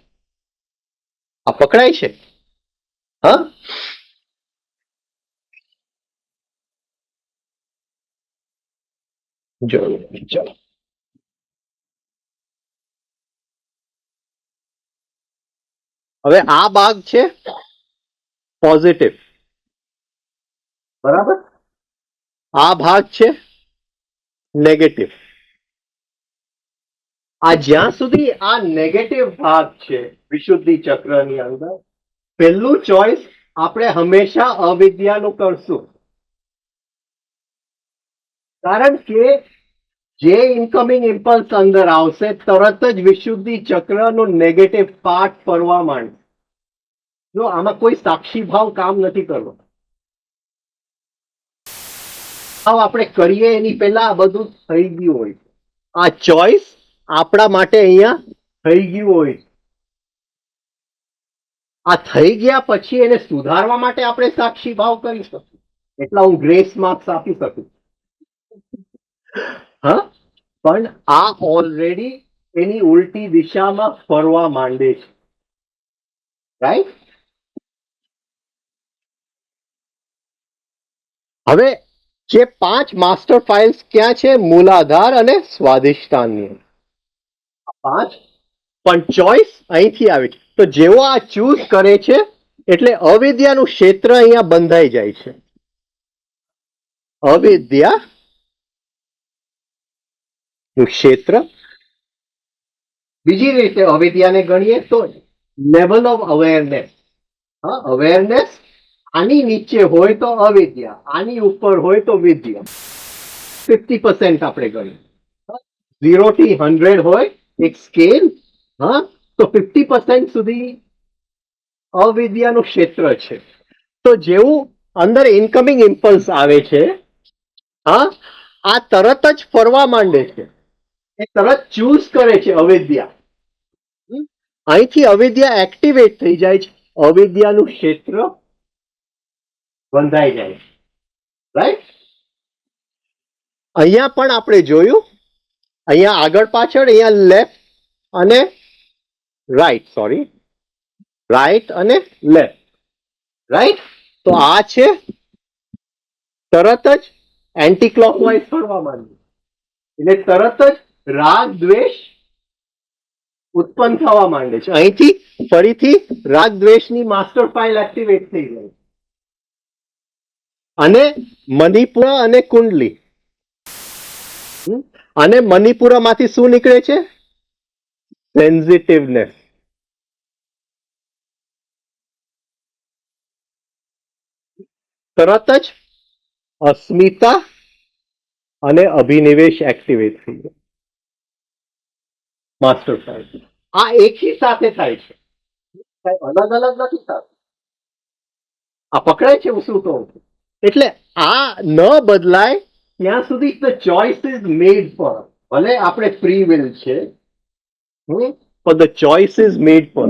આ પકડાય છે? હા, જરૂર. ચલો, હવે આ ભાગ છે પોઝિટિવ, બરાબર. આ ભાગ છે નેગેટિવ. આ જ્યાં સુધી આ નેગેટિવ ભાગ છે વિશુદ્ધિ ચક્રની અંદર, પહેલું ચોઇસ આપણે હંમેશા અવિદ્યાનું કરશું, કારણ કે જે ઇનકમિંગ ઇમ્પલ્સ અંદર આવશે તરત જ વિશુદ્ધિ ચક્રનો નેગેટિવ પાર્ટ ફરવા માંડશે. જો આમાં કોઈ સાક્ષી ભાવ કામ નથી કરવો. આપણે કરીએ એની પહેલા આ બધું થઈ ગયું હોય, આ ચોઇસ આપણા માટે અહીંયા થઈ ગયું હોય. આ થઈ ગયા પછી એને સુધારવા માટે આપણે સાક્ષી ભાવ કરી શકીએ, એટલા હું ગ્રેસ માર્ક્સ આપી શકું. હા, પણ આ ઓલરેડી એની ઉલટી દિશામાં ફરવા માંડે છે, રાઈટ. હવે જે 5 માસ્ટર ફાઇલ્સ ક્યાં છે? મૂલાધાર અને સ્વાધિષ્ઠાનની અંદર. 5 પણ ચોઇસ અહીંથી આવે છે. તો જેવો આ ચૂઝ કરે છે એટલે અવિદ્યાનું ક્ષેત્ર અહીંયા બંધાઈ જાય છે. અવિદ્યાનું ક્ષેત્ર. બીજી રીતે અવિદ્યાને ગણીએ તો લેવલ ઓફ અવેરનેસ. અવેરનેસ આની નીચે હોય તો અવિદ્યા, આની ઉપર હોય તો વિદ્યા. 50% આપણે ગણીએ. 0 થી 100 હોય એક સ્કેલ, તો 50% સુધી અવિદ્યાનું ક્ષેત્ર છે. તો જેવું અંદર ઇનકમિંગ ઇમ્પલ્સ આવે છે, આ તરત જ ફરવા માંડે છે. એ તરત ચૂઝ કરે છે અવિદ્યા. અહીંથી અવિદ્યા એક્ટિવેટ થઈ જાય છે, અવિદ્યાનું ક્ષેત્ર બંધાઈ જાય છે. રાઈટ? અહીંયા પણ આપણે જોયું, અહીંયા આગળ પાછળ, અહીંયા લેફ્ટ અને રાઈટ, સોરી, રાઈટ અને લેફ્ટ. રાઈટ? તો આ છે તરત જ એન્ટી ક્લોકવાઇઝ ફરવા માંડ્યું, એટલે તરત જ રાગ દ્વેષ ઉત્પન્ન થવા માંડે છે. અહીંથી ફરીથી રાગ દ્વેષની માસ્ટર ફાઇલ એક્ટિવેટ થઈ જાય અને મણિપુર અને કુંડલી, અને મણિપુરમાંથી શું નીકળે છે? સેન્સિટિવનેસ. તરત જ અસ્મિતા અને અભિનિવેશ એક્ટિવેટ થઈ જાય માસ્ટર ફાઇલ. આ એકી સાથે થાય છે, અલગ અલગ નથી થતું. આ પકડાય છે હું શું કહું? એટલે આ ન બદલાય ત્યાં સુધી the choice is made four. ભલે આપણે ફ્રી વિલ છે, પણ the choice is made four.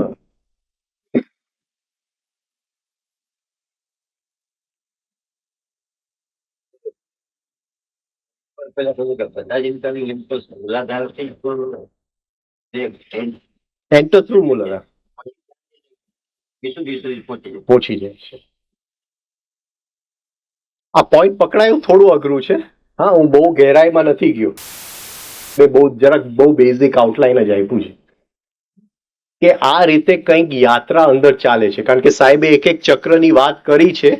પેલા કહ્યું કે બધા જ ઇન્કમિંગ ઇમ્પલ્સ મૂલાધારથી એન્ટર થ્રુ મૂલાધાર પહોંચી જાય છે. આ પોઈન્ટ પકડાયું થોડું અઘરું છે. હું બહુ ગહેરાઈમાં નથી ગયો, મેં બહુ બેઝિક આઉટલાઈન જ આપ્યું છે કે આ રીતે કંઈક યાત્રા અંદર ચાલે છે. કારણ કે સાહેબે એક એક ચક્રની વાત કરી છે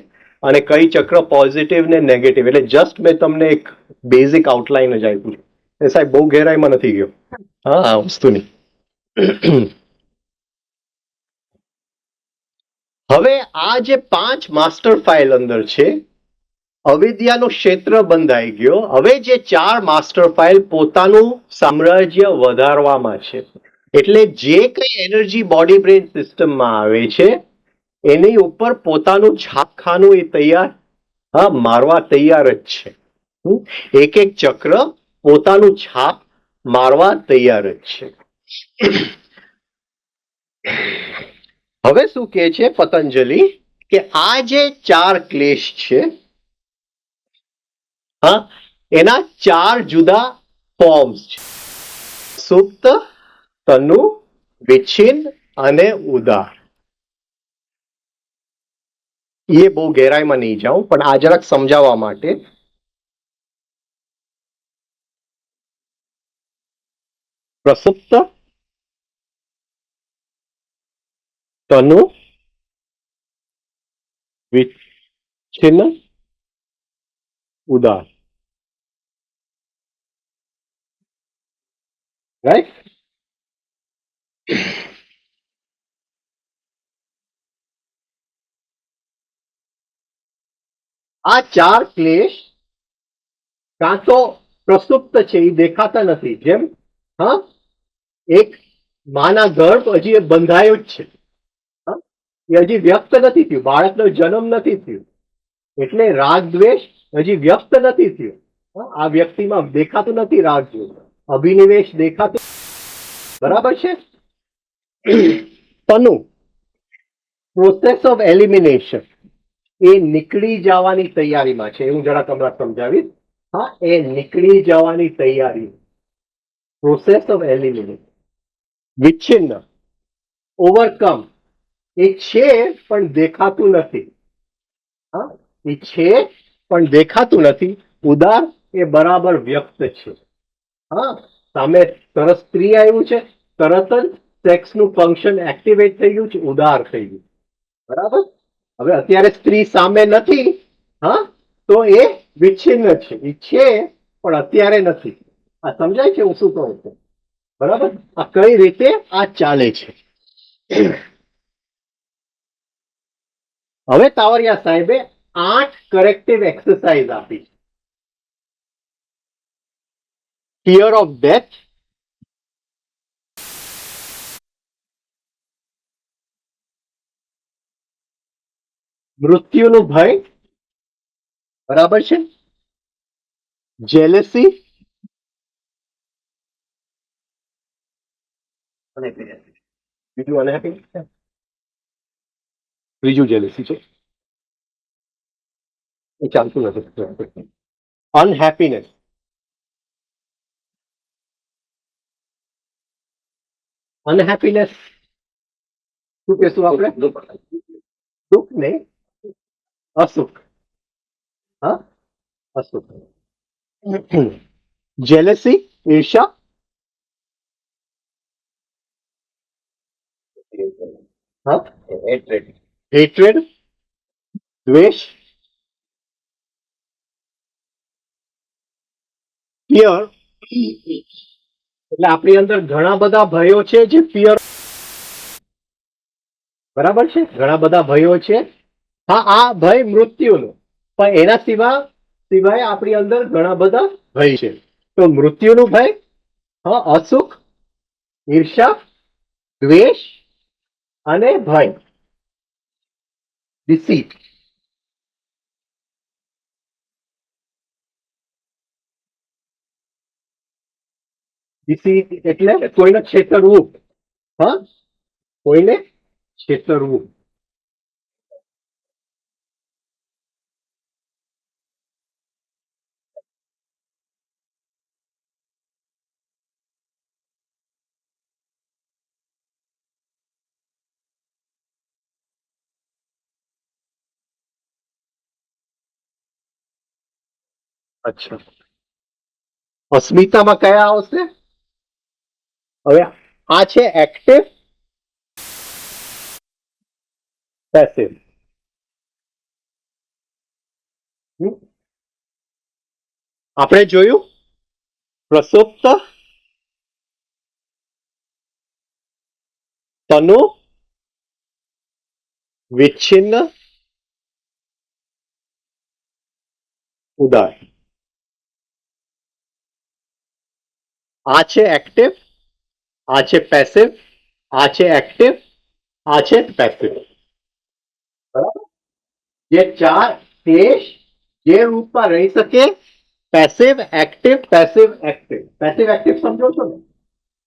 અને કઈ ચક્ર પોઝિટિવ ને નેગેટિવ, એટલે જસ્ટ મેં તમને એક બેઝિક આઉટલાઈન જ આપ્યું છે. એ સાહેબ બહુ ગહેરાઈમાં નથી ગયો આ વસ્તુની. હવે આ જે 5 માસ્ટર ફાઇલ અંદર છે, અવિદ્યાનો ક્ષેત્ર બંધાઈ ગયો. હવે જે 4 માસ્ટર ફાઇલ પોતાનું સામ્રાજ્ય વધારવામાં છે, એટલે જે કઈ એનર્જી બોડી બ્રેન સિસ્ટમમાં આવે છે એની ઉપર પોતાનું છાપખાનું એ તૈયાર મારવા તૈયાર જ છે. એક એક ચક્ર પોતાનું છાપ મારવા તૈયાર જ છે. હવે શું કહે છે પતંજલિ કે આ જે 4 ક્લેશ છે, એના 4 જુદા ફોર્મ્સ છે: સુપ્ત, તનુ, વિચ્છિન્ન અને ઉદાર. એ બહુ ગહેરાઈમાં નહીં જાઉં, પણ આ જરાક સમજાવવા માટે. પ્રસુપ્ત, તનુ, વિચ્છિન્ન, ઉદાર. રાઈટ? આ 4 ક્લેશ કાં તો પ્રસુપ્ત છે, એ દેખાતા નથી. જેમ એક માના ગર્ભ હજી એ બંધાયો જ છે, એ હજી વ્યક્ત નથી થયું, બાળકનો જન્મ નથી થયો, એટલે રાગ દ્વેષ હજી વ્યક્ત નથી થયું. આ વ્યક્તિમાં દેખાતું નથી રાગ દ્વેષ, અભિનિવેશ દેખાતું. બરાબર છે? તનુ, પ્રોસેસ ઓફ એલિમિનેશન, એ નીકળી જવાની તૈયારીમાં છે. હું જરાક હમણાં સમજાવીશ. એ નીકળી જવાની તૈયારી, પ્રોસેસ ઓફ એલિમિનેશન. વિચ્છિન્ન, ઓવરકમ, એ છે પણ દેખાતું નથી. એ છે પણ દેખાતું નથી. ઉદાર એ બરાબર વ્યક્ત છે. હા, સામે તરત સ્ત્રી આવ્યું છે, તરત જ સેક્સનું ફંક્શન એક્ટિવેટ થઈ ગયું છે, ઉદાર થઈ ગયું. બરાબર. હવે અત્યારે સ્ત્રી સામે નથી, હા, તો એ વિચ્છિન્ન છે. એ છે પણ અત્યારે નથી. આ સમજાય છે હું શું કહું છું? બરાબર. આ કઈ રીતે આ ચાલે છે. હવે તાવરિયા સાહેબે 8 કરેક્ટિવ એક્સરસાઇઝ આપી. ફિયર ઓફ ડેથ, મૃત્યુનું ભય, બરાબર છે, જેલેસી, બીજું અનહેપી, ત્રીજું જેલેસી છે, એ ચાલતું નથી. અનહેપીનેસ, અનહેપીનેસ શું કહેશું આપણે? સુખ નહીં, અસુખ. હા, અસુખ. જેલેસી, ઈર્ષા, હા, હેટ્રેડ, દ્વેષ, ફિયર. એટલે આપણી અંદર ઘણા બધા ભયો છે જે ફિયર, બરાબર છે, ઘણા બધા ભયો છે. હા, આ ભય મૃત્યુનો, પણ એના સિવાય આપણી અંદર ઘણા બધા ભય છે. તો મૃત્યુનું ભય, હા, અસુખ, ઈર્ષા, દ્વેષ અને ભય, ડિસીટ. ડિસીટ એટલે કોઈને છેતરવું. હા, કોઈને છેતરવું. અચ્છા, અસ્મિતામાં કયા આવશે? હવે આ છે એક્ટિવ, પેસિવ. આપણે જોયું પ્રસુપ્ત, તનુ, વિચ્છિન્ન, ઉદાર. આ છે એક્ટિવ, આ છે પેસિવ, આ છે એક્ટિવ, આ છે પેસિવ. બરાબર. જે ચાર દેશ જે રૂપમાં રહી શકે, passive, active, passive, active. Passive active સમજો છો ને?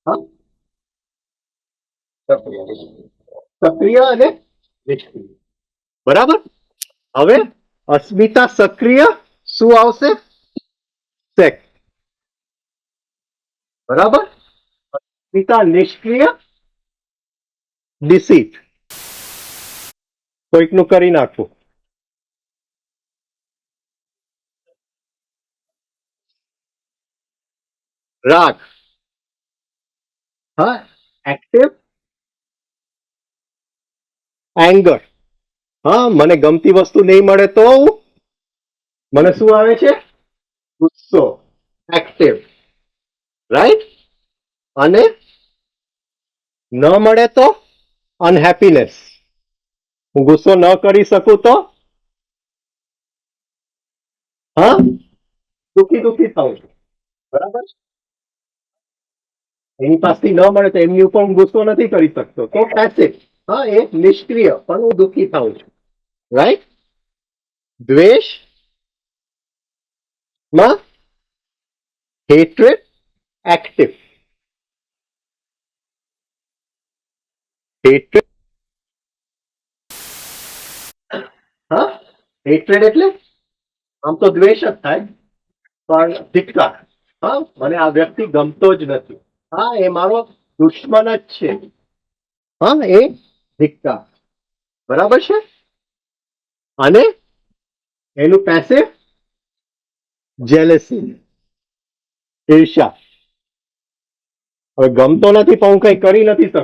હા, સક્રિય અને નિષ્ક્રિય. બરાબર. હવે અસ્મિતા સક્રિય શું આવશે? સેક્સ. બરાબર. અસ્મિતા નિષ્ક્રિય, ડિસીટ. કોઈકનું કરી નાખવું. રાગ, હા, એક્ટિવ, એંગર. હા, મને ગમતી વસ્તુ નહીં મળે તો મને શું આવે છે? ગુસ્સો, એક્ટિવ. રાઈટ. અને ન મળે તો અનહેપીનેસ. હું ગુસ્સો ન કરી શકું તો હા, દુખી થાઉં છું. બરાબર. એની પાસેથી ન મળે તો એમની ઉપર હું ગુસ્સો નથી કરી શકતો, તો પેસિવ. હા, એ નિષ્ક્રિય, પણ હું દુઃખી થાઉં છું. રાઈટ. દ્વેષ માં હેટ્રેડ, એક્ટિવ. હેટ્રેડ, હા, હેટ્રેડ એટલે આમ તો દ્વેષ જ થાય, પણ ધિક્કાર. હા, મને આ વ્યક્તિ ગમતો જ નથી. હા, એ મારો દુશ્મન જ છે. હા, એ ધિક્કાર. બરાબર છે. અને એનું પેસિવ જેલેસી, ઈર્ષ્યા. હવે ગમતો નથી પણ હું કઈ કરી નથી શકતો.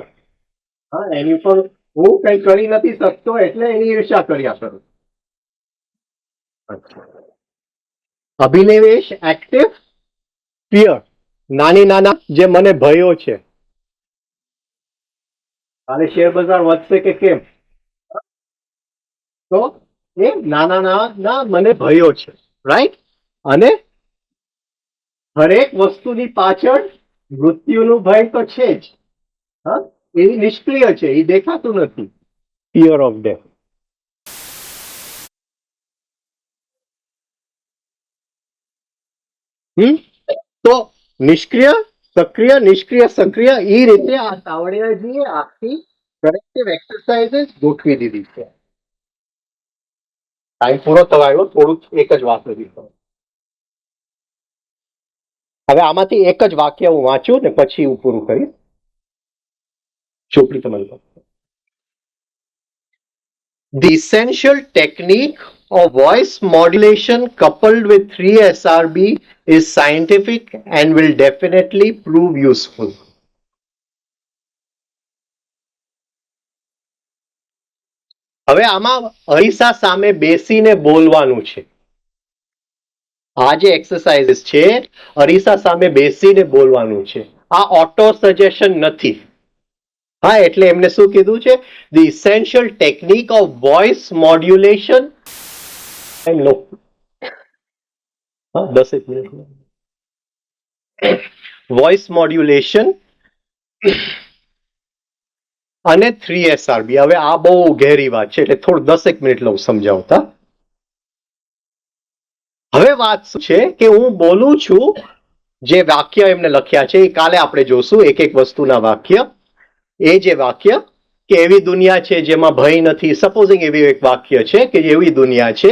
હા, એની ઉપર હું કઈ કરી નથી શકતો એટલે એની ઈર્ષ્યા કર્યા કરું. અભિનિવેશ, એક્ટિવ, ફિયર, નાની નાના જે મને ભયો છે. કાલે શેર બજાર વધશે કે કેમ, તો એ નાના નાના મને ભયો છે, રાઈટ. અને હરેક વસ્તુની પાછળ મૃત્યુનું ભય તો છે જ. હા, એ નિષ્ક્રિય છે, એ દેખાતું નથી. Fear of death. તો નિષ્ક્રિય સક્રિય, નિષ્ક્રિય સક્રિય, એ રીતે આ તાવડિયાજીએ આખી કરેક્ટિવ એક્સરસાઇઝ ગોઠવી દીધી છે. ટાઈમ પૂરો થવા આવ્યો, થોડુંક એક જ વાત હતી. હવે આમાંથી એક જ વાક્ય હું વાંચું ને પછી હું પૂરું કરીશ. ચોપડી તમારી પાસે. The essential technique of voice modulation coupled with 3SRB is scientific and will definitely prove useful. હવે આમાં અરીસા સામે બેસીને બોલવાનું છે. આ જે એક્સરસાઇઝ છે અરીસા સામે બેસીને બોલવાનું છે. આ ઓટો સજેશન નથી. હા, એટલે એમને શું કીધું છે? The essential technique of voice modulation. હા, 10 મિનિટ. વોઇસ મોડ્યુલેશન અને 3SRB. હવે આ બહુ ઘેરી વાત છે એટલે થોડું 10 મિનિટ લઉં સમજાવતા. હવે વાત શું છે કે હું બોલું છું, જે વાક્ય એમને લખ્યા છે એ કાલે આપણે જોશું એક એક વસ્તુના વાક્ય. એ જે વાક્ય કે એવી દુનિયા છે જેમાં ભય નથી, સપોઝિંગ એવી એક વાક્ય છે કે એવી દુનિયા છે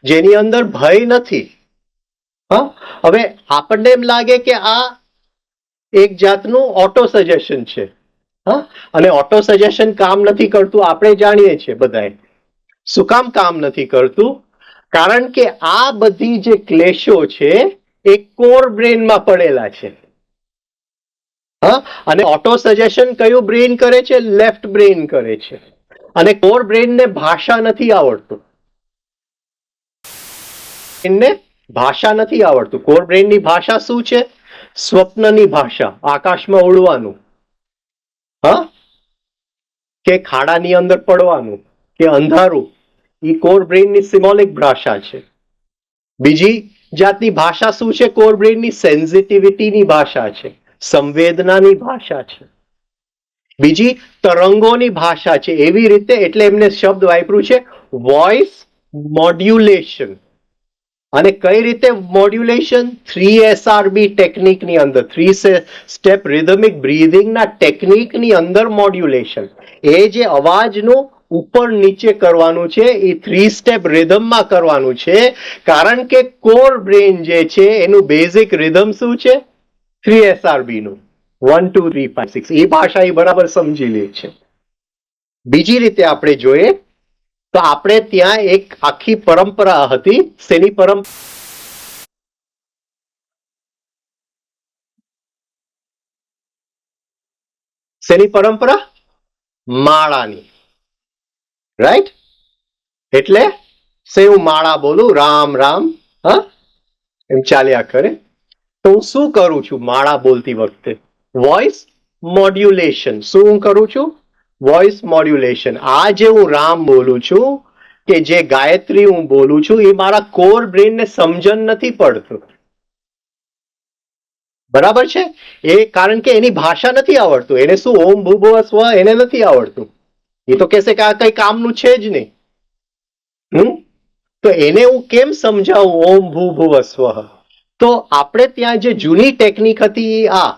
જેની અંદર ભય નથી. હા, હવે આપણને એમ લાગે કે આ એક જાતનું ઓટો સજેશન છે. હા, અને ઓટો સજેશન કામ નથી કરતું આપણે જાણીએ છીએ બધાએ. શું કામ નથી કરતું? કારણ કે આ બધી જે ક્લેશો છે એ કોર બ્રેનમાં પડેલા છે. હા, અને ઓટો સજેશન કયું બ્રેન કરે છે? લેફ્ટ બ્રેન કરે છે. અને કોર બ્રેનને ભાષા નથી આવડતું. એને ભાષા નથી આવડતું. કોર બ્રેનની ભાષા શું છે? સ્વપ્નની ભાષા, આકાશમાં ઉડવાનું. હા, કે ખાડાની અંદર પડવાનું, કે અંધારું. એ કોર બ્રેનની સિમ્બોલિક ભાષા છે. બીજી જાતની ભાષા શું છે? કોર બ્રેનની સેન્સિટિવિટીની ભાષા છે, સંવેદનાની ભાષા છે. બીજી તરંગોની ભાષા છે. એવી રીતે એટલે એમને શબ્દ વાપર્યું છે વોઇસ મોડ્યુલેશન. અને કઈ રીતે મોડ્યુલેશન? 3SRB ટેકનિકની અંદર, 3 સ્ટેપ રિધમિક બ્રીધિંગના ટેકનિકની અંદર મોડ્યુલેશન. એ જે અવાજનું ઉપર નીચે કરવાનું છે એ 3 સ્ટેપ રિધમમાં કરવાનું છે. કારણ કે કોર બ્રેન જે છે એનું બેઝિક રિધમ શું છે? 3SRB નું 1 2 3 5 6. એ ભાષા એ બરાબર સમજી લે છે. બીજી રીતે આપણે જોઈએ તો આપણે ત્યાં એક આખી પરંપરા હતી. શેની પરંપરા? શેની પરંપરા? માળાની. રાઈટ? એટલે હું માળા બોલું, રામ રામ, હા, એમ ચાલ્યા કરે. તો હું શું કરું છું માળા બોલતી વખતે? Voice modulation. શું હું કરું છું? Voice modulation. આ જે હું રામ બોલું છું કે જે ગાયત્રી હું બોલું છું એ મારા કોર બ્રેનને સમજણ નથી પડતું. બરાબર છે? એ કારણ કે એની ભાષા નથી આવડતું. એને શું ઓમ ભૂભુવ સ્વ એને નથી આવડતું. એ તો કહેશે કે આ કઈ કામનું છે જ નહીં. તો એને હું કેમ સમજાવું ઓમ ભૂભુવ સ્વ? તો આપણે ત્યાં જે જૂની ટેકનિક હતી આ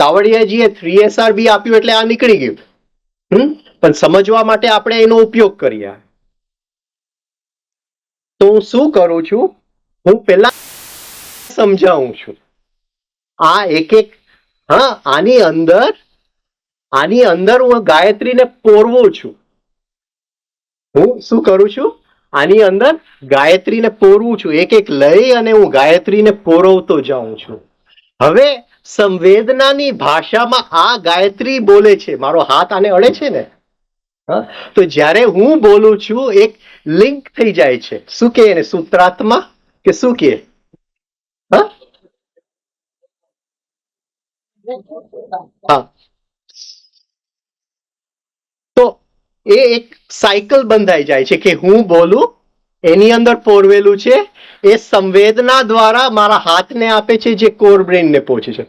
તાવડિયાજીએ 3SRB આપ્યું એટલે આ નીકળી ગયું. પણ સમજવા માટે આપણે એનો ઉપયોગ કર્યા. તો હું શું કરું છું? હું પેલા સમજાવું છું. આ એક એક, હા, આની અંદર હું ગાયત્રીને પોરવું છું. હું શું કરું છું? આની અંદર ગાયત્રીને પોરવું છું, એક એક લઈ અને હું ગાયત્રીને પોરવતો જાઉં છું. હવે સંવેદનાની ભાષામાં આ ગાયત્રી બોલે છે, મારો હાથ આને અડે છે ને, તો જ્યારે હું બોલું છું એક લિંક થઈ જાય છે. શું કે એને સૂત્રાત્મા કે શું કે? હા, તો એ એક સાયકલ બંધાઈ જાય છે કે હું બોલું, એની અંદર પોરવેલું છે, એ સંવેદના દ્વારા મારા હાથને આપે છે, જે કોર બ્રેનને પહોંચે છે.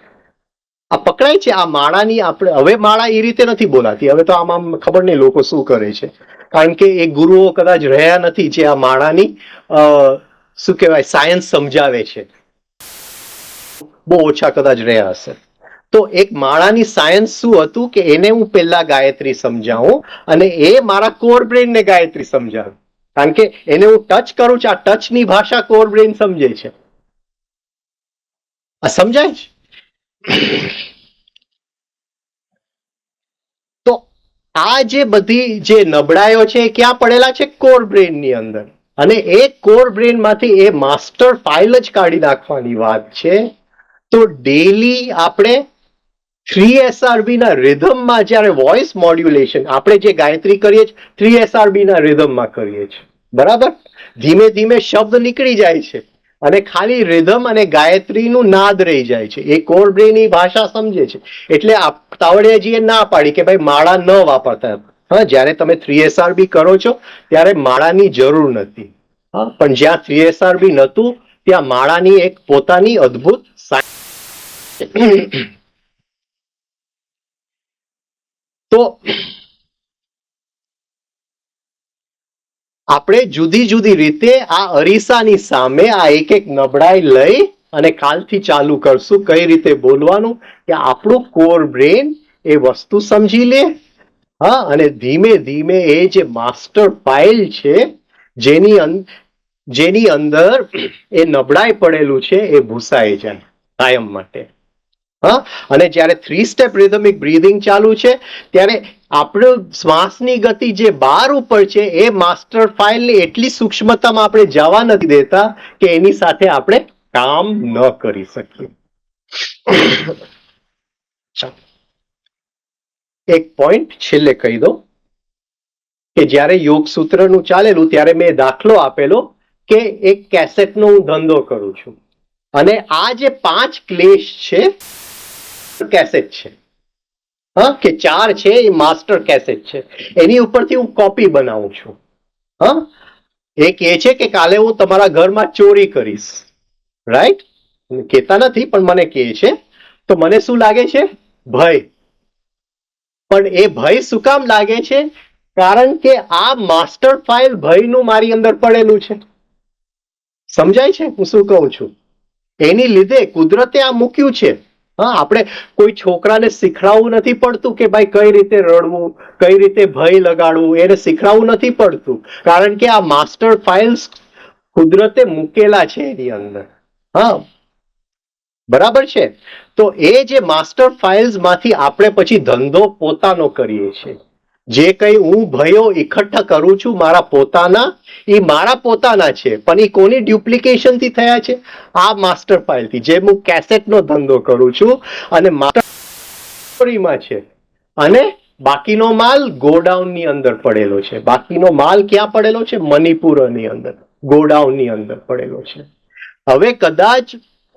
આ પકડાય છે. આ માળાની આપણે હવે માળા એ રીતે નથી બોલાતી. હવે તો આમાં ખબર નહીં લોકો શું કરે છે, કારણ કે એ ગુરુઓ કદાચ રહ્યા નથી જે આ માળાની શું કહેવાય સાયન્સ સમજાવે છે. બહુ ઓછા કદાચ રહ્યા હશે. તો એક માળાની સાયન્સ શું હતું કે એને હું પહેલા ગાયત્રી સમજાવું અને એ મારા કોર બ્રેનને ગાયત્રી સમજાવું, કારણ કે એને હું ટચ કરું છું. આ ટચની ભાષા કોર બ્રેન સમજે છે. આ સમજાય છે? તો આ જે બધી જે નબળાઈઓ છે એ ક્યાં પડેલા છે? કોર બ્રેનની અંદર. અને એ કોર બ્રેન માંથી એ માસ્ટર ફાઇલ જ કાઢી નાખવાની વાત છે. તો ડેલી આપણે 3SRB ના રિધમમાં જ્યારે વોઇસ મોડ્યુલેશન આપણે જે ગાયત્રી કરીએ છીએ 3SRB ના રિધમમાં કરીએ છીએ, બરાબર? ધીમે ધીમે શબ્દ નીકળી જાય છે અને ખાલી રિધમ અને ગાયત્રીનું નાદ રહી જાય છે. એ કોર બ્રેનની ભાષા સમજે છે. એટલે તાવડિયાજીએ ના પાડી કે ભાઈ માળા ન વાપરતા. હા, જ્યારે તમે 3SRB કરો છો ત્યારે માળાની જરૂર નથી. હા, પણ જ્યાં 3SRB નહોતું ત્યાં માળાની એક પોતાની અદ્ભુત તો આપણે જુદી જુદી રીતે આ અરીસાની સામે આ એક એક નબળાઈ લઈ અને કાલથી ચાલુ કરશું કઈ રીતે બોલવાનું, કે આપણું કોર બ્રેન એ વસ્તુ સમજી લે. હા, અને ધીમે ધીમે એ જે માસ્ટર ફાઇલ છે જેની અંદર એ નબળાઈ પડેલું છે એ ભૂસાઈ જાય કાયમ માટે. હા, અને જ્યારે 3 સ્ટેપ રિધમિક બ્રીધિંગ ચાલુ છે ત્યારે આપણું શ્વાસની ગતિ જે બાર ઉપર છે એ માસ્ટર ફાઇલને એટલી સૂક્ષ્મતામાં આપણે જવા નથી દેતા કે એની સાથે આપણે કામ ન કરી શકીએ. એક પોઈન્ટ છેલ્લે કહી દો કે જ્યારે યોગ સૂત્રનું ચાલેલું ત્યારે મેં દાખલો આપેલો કે એક કેસેટનો હું ધંધો કરું છું અને આ જે 5 ક્લેશ છે કેસેટ છે, હા, કે 4 છે એ માસ્ટર કેસેટ છે, એની ઉપરથી હું કોપી બનાવું છું. હા, એક એ છે કે કાલે હું તમારા ઘરમાં ચોરી કરીશ, રાઈટ? કહેતા નથી પણ મને કહે છે, તો મને શું લાગે છે? ભય. પણ એ ભય શું કામ લાગે છે? કારણ કે આ માસ્ટર ફાઇલ ભયનું મારી અંદર પડેલું છે. સમજાય છે હું શું કહું છું? એની લીધે કુદરતે આ મૂક્યું છે. હા, આપણે કોઈ છોકરાને શીખડાવવું નથી પડતું કે ભાઈ કઈ રીતે રડવું, કઈ રીતે ભય લગાડવું, એને શીખડાવવું નથી પડતું, કારણ કે આ માસ્ટર ફાઇલ્સ કુદરતે મૂકેલા છે એની અંદર. હા, બરાબર છે. તો એ જે માસ્ટર ફાઇલ્સ માંથી આપણે પછી ધંધો પોતાનો કરીએ છીએ. જે કઈ હું ભયો એકઠા કરું છું મારા પોતાના, એ મારા પોતાના છે, પણ એ કોની ડુપ્લિકેશન થી થયા છે? આ માસ્ટર ફાઇલ થી. જે હું કેસેટનો ધંધો કરું છું અને માસ્ટરમાં છે અને બાકીનો માલ ગોડાઉનની અંદર પડેલો છે. બાકીનો માલ ક્યાં પડેલો છે? મણિપુરની અંદર ગોડાઉનની અંદર પડેલો છે. હવે કદાચ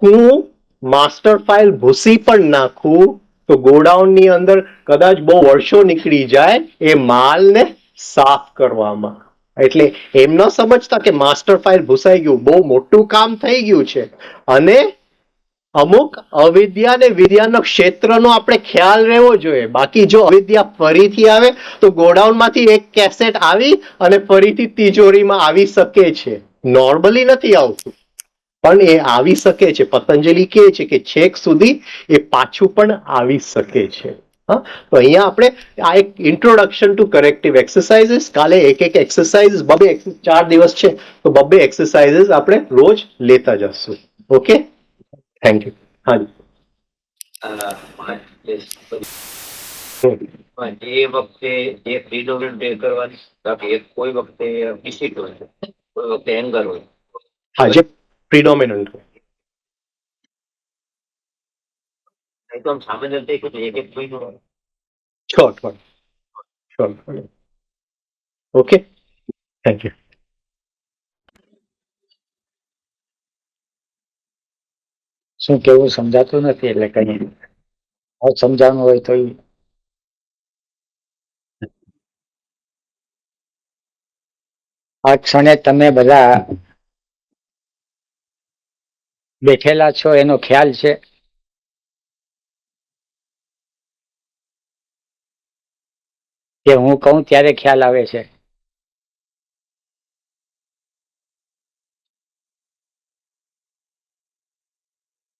હું માસ્ટર ફાઇલ ભૂસી પણ નાખું તો ગોડાઉનની અંદર કદાચ બહુ વર્ષો નીકળી જાય એ માલને સાફ કરવામાં. એટલે એમ ન સમજતા કે માસ્ટર ફાઇલ ભૂસાઈ ગયું, બહુ મોટું કામ થઈ ગયું છે. અને અમુક અવિદ્યા અને વિદ્યાનો ક્ષેત્રનો આપણે ખ્યાલ રહેવો જોઈએ. બાકી જો અવિદ્યા ફરીથી આવે તો ગોડાઉનમાંથી એક કેસેટ આવી અને ફરીથી તિજોરીમાં આવી શકે છે. નોર્મલી નથી આવતું પણ એ આવી શકે છે. પતંજલિ કહે છે કે છેક સુધી એ પાછું પણ આવી શકે છે. હા, તો અહીંયા આપણે આ એક ઇન્ટ્રોડક્શન ટુ કરેક્ટિવ એક્સરસાઇઝીસ. કાલે એક એક એક્સરસાઇઝ 4 દિવસ છે તો 2 એક્સરસાઇઝીસ આપણે રોજ લેતા જશું. Okay, thank you. હાજી. એ વખતે એક રીડોમેન્ટ કરવાની, બાકી એક કોઈ વખતે વિસિટ હોય. કોઈ વખતે એંગર હોય. હા, જે પ્રિડોમિનન્ટ હોય. એકદમ સામાન્ય રીતે એક એક મહિનો sure sure sure. Okay, thank you. શું કેવું સમજાતું નથી એટલે કઈ સમજાવવાનું હોય તો આ ક્ષણે તમે બધા બેઠેલા છો એનો ખ્યાલ છે? કે હું કહું ત્યારે ખ્યાલ આવે છે?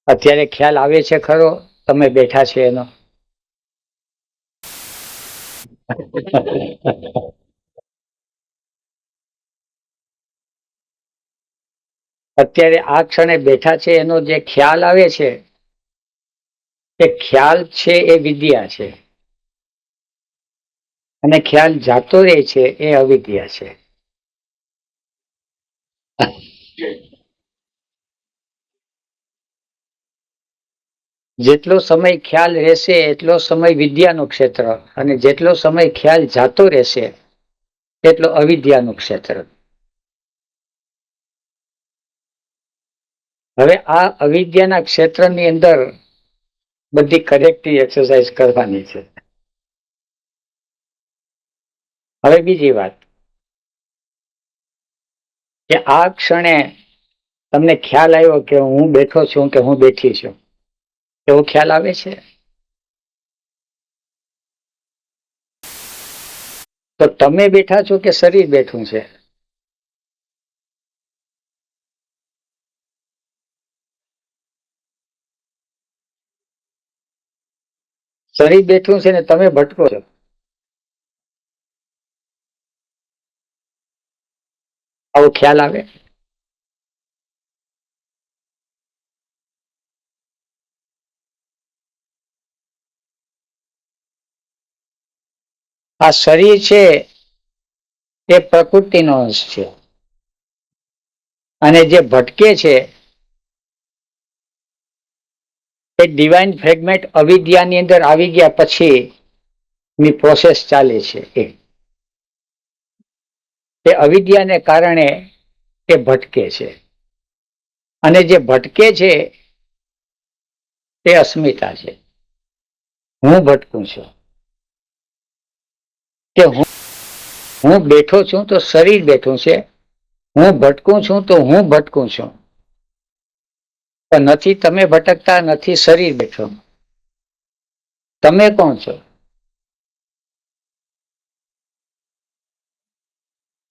અત્યારે ખ્યાલ આવે છે ખરો તમે બેઠા છે એનો? અત્યારે આ ક્ષણે બેઠા છે એનો જે ખ્યાલ આવે છે એ ખ્યાલ છે એ વિદ્યા છે, અને ખ્યાલ જાતો રહે છે એ અવિદ્યા છે. જેટલો સમય ખ્યાલ રહેશે એટલો સમય વિદ્યાનું ક્ષેત્ર, અને જેટલો સમય ખ્યાલ જાતો રહેશે એટલો અવિદ્યાનું ક્ષેત્ર. હવે આ અવિદ્યાના ક્ષેત્રની અંદર બધી કરેક્ટિવ એક્સરસાઇઝ કરવાની છે. હવે બીજી વાત કે આ ક્ષણે તમને ખ્યાલ આવ્યો કે હું બેઠો છું કે હું બેઠી છું, એવો ખ્યાલ આવે છે? તો તમે બેઠા છો કે શરીર બેઠું છે? શરીર બેઠું છે ને તમે ભટકો છો. આવો ખ્યાલ આવે? આ શરીર છે એ પ્રકૃતિનો અંશ છે, અને જે ભટકે છે એ ડિવાઇન ફ્રેગમેન્ટ અવિદ્યાની અંદર આવી ગયા પછી ની પ્રોસેસ ચાલે છે. એ અવિદ્યાને કારણે એ ભટકે છે, અને જે ભટકે છે તે અસ્મિતા છે. હું ભટકું છું કે હું બેઠો છું તો શરીર બેઠું છે, હું ભટકું છું તો હું ભટકું છું. પણ નથી તમે ભટકતા, નથી શરીર બેઠો. તમે કોણ છો?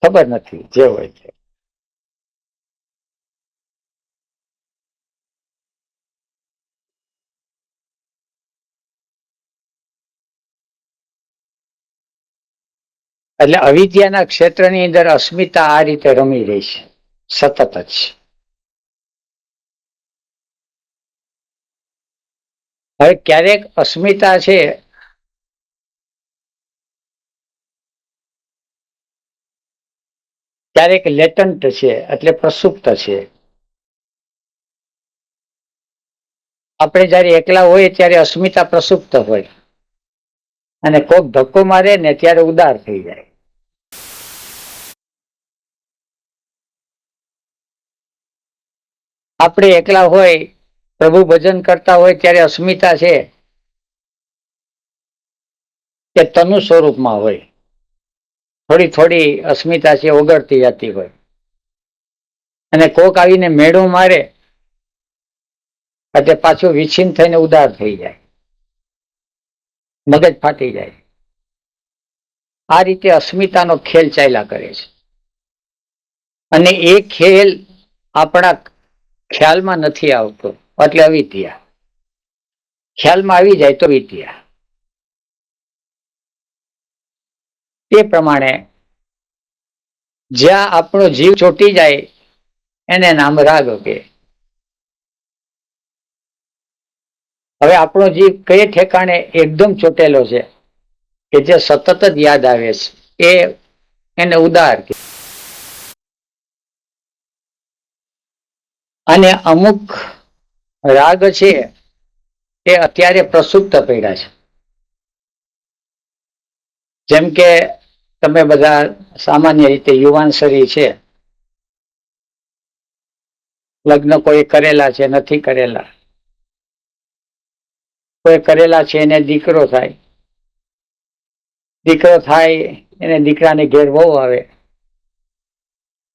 ખબર નથી. જે હોય છે. એટલે અવિદ્યાના ક્ષેત્રની અંદર અસ્મિતા આ રીતે રમી રહી છે, સતત જ. હવે ક્યારેક અસ્મિતા છે ક્યારેક લેટન્ટ છે, એટલે પ્રસુપ્ત છે. આપણે જયારે એકલા હોય ત્યારે અસ્મિતા પ્રસુપ્ત હોય, અને કોક ધક્કો મારે ને ત્યારે ઉદાર થઈ જાય. આપણે એકલા હોય, પ્રભુ ભજન કરતા હોય ત્યારે અસ્મિતા છે કે તનુ સ્વરૂપમાં હોય, થોડી થોડી અસ્મિતા છે ઓગળતી જતી હોય, અને કોક આવીને મેળું મારે એટલે પાછું વિચ્છિન્ન થઈને ઉદાર થઈ જાય, મગજ ફાટી જાય. આ રીતે અસ્મિતાનો ખેલ ચાલ્યા કરે છે, અને એ ખેલ આપણા ખ્યાલમાં નથી આવતો એટલે અવિદ્યા. ખ્યાલમાં આવી જાય તો વિદ્યા. તે પ્રમાણે જ્યાં આપણો જીવ ચોટી જાય એને નામ રાગ કે. હવે આપણો જીવ કઈ ઠેકાણે એકદમ ચોટેલો છે કે જે સતત જ યાદ આવે છે, એને ઉદાર કે. અને અમુક રાગ છે એ અત્યારે પ્રસુપ્ત પડ્યા છે. જેમ કે તમે બધા સામાન્ય રીતે યુવાનસરી છે, લગ્ન કોઈ કરેલા છે, નથી કરેલા, કોઈ કરેલા છે એને દીકરો થાય, દીકરો થાય એને દીકરાને ઘેર વહુ આવે,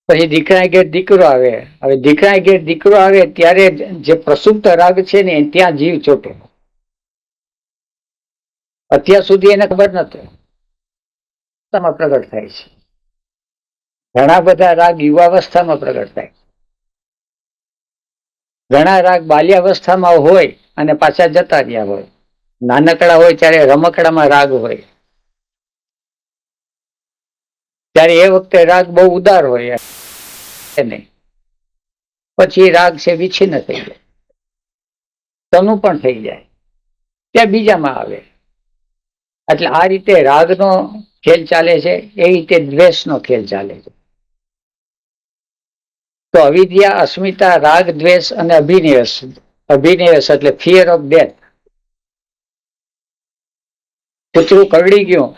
પછી દીકરા ઘેર દીકરો આવે. હવે દીકરા ઘેર દીકરો આવે ત્યારે જે પ્રસુપ્ત રાગ છે ને ત્યાં જીવ ચોટે. અત્યાર સુધી એને ખબર નથી પ્રગટ થાય છે. ઘણા બધા રાગ યુવાવસ્થામાં પ્રગટ થાય, ઘણા રાગ બાલ્યાવસ્થામાં હોય અને પાછા જતા રહ્યા હોય. નાનકડા હોય ત્યારે રમકડામાં રાગ હોય, ત્યારે એ વખતે રાગ બહુ ઉદાર હોય નહીં. પછી રાગ છે વિચ્છિન્ન થઈ જાય, તનુ પણ થઈ જાય, ત્યાં બીજામાં આવે. એટલે આ રીતે રાગનો ખેલ ચાલે છે, એ રીતે દ્વેષનો ખેલ ચાલે છે. તો અવિદ્યા, અસ્મિતા, રાગ, દ્વેષ અને અભિનિવેશ. અભિનિવેશ એટલે ફિયર ઓફ ડેથ. કૂતરું કરડી ગયું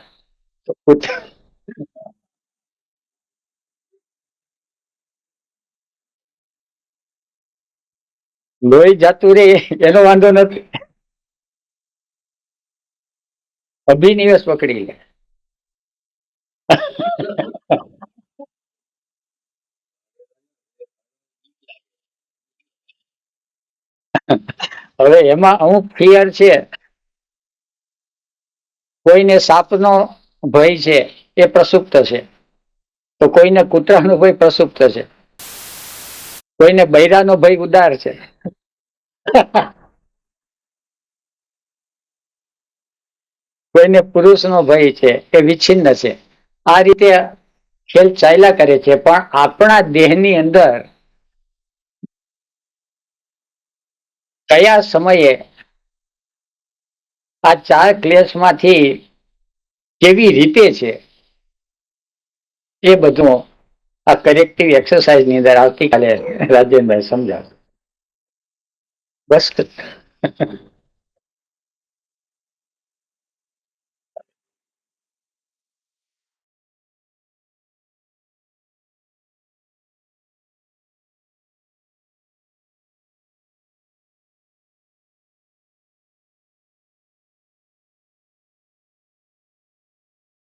લોહી જાતું રે એનો વાંધો નથી, અભિનિવેશ પકડી લે. હવે એમાં અમુક ફિયર છે. કોઈને સાપનો ભય છે એ પ્રસુપ્ત છે, તો કોઈને કૂતરાનો ભય પ્રસુપ્ત છે, કોઈને બૈરાનો ભય ઉદાર છે. કોઈને પુરુષનો ભય છે એ વિચ્છિન્ન છે. આ રીતે ખેલ ચાલ્યા કરે છે. પણ આપણા દેહની અંદર કયા સમયે આ ચાર ક્લેશમાંથી કેવી રીતે છે એ બધું આ કરેક્ટિવ એક્સરસાઇઝ ની અંદર આવતીકાલે રાજેન્દ્રભાઈ સમજાવશે. બસ.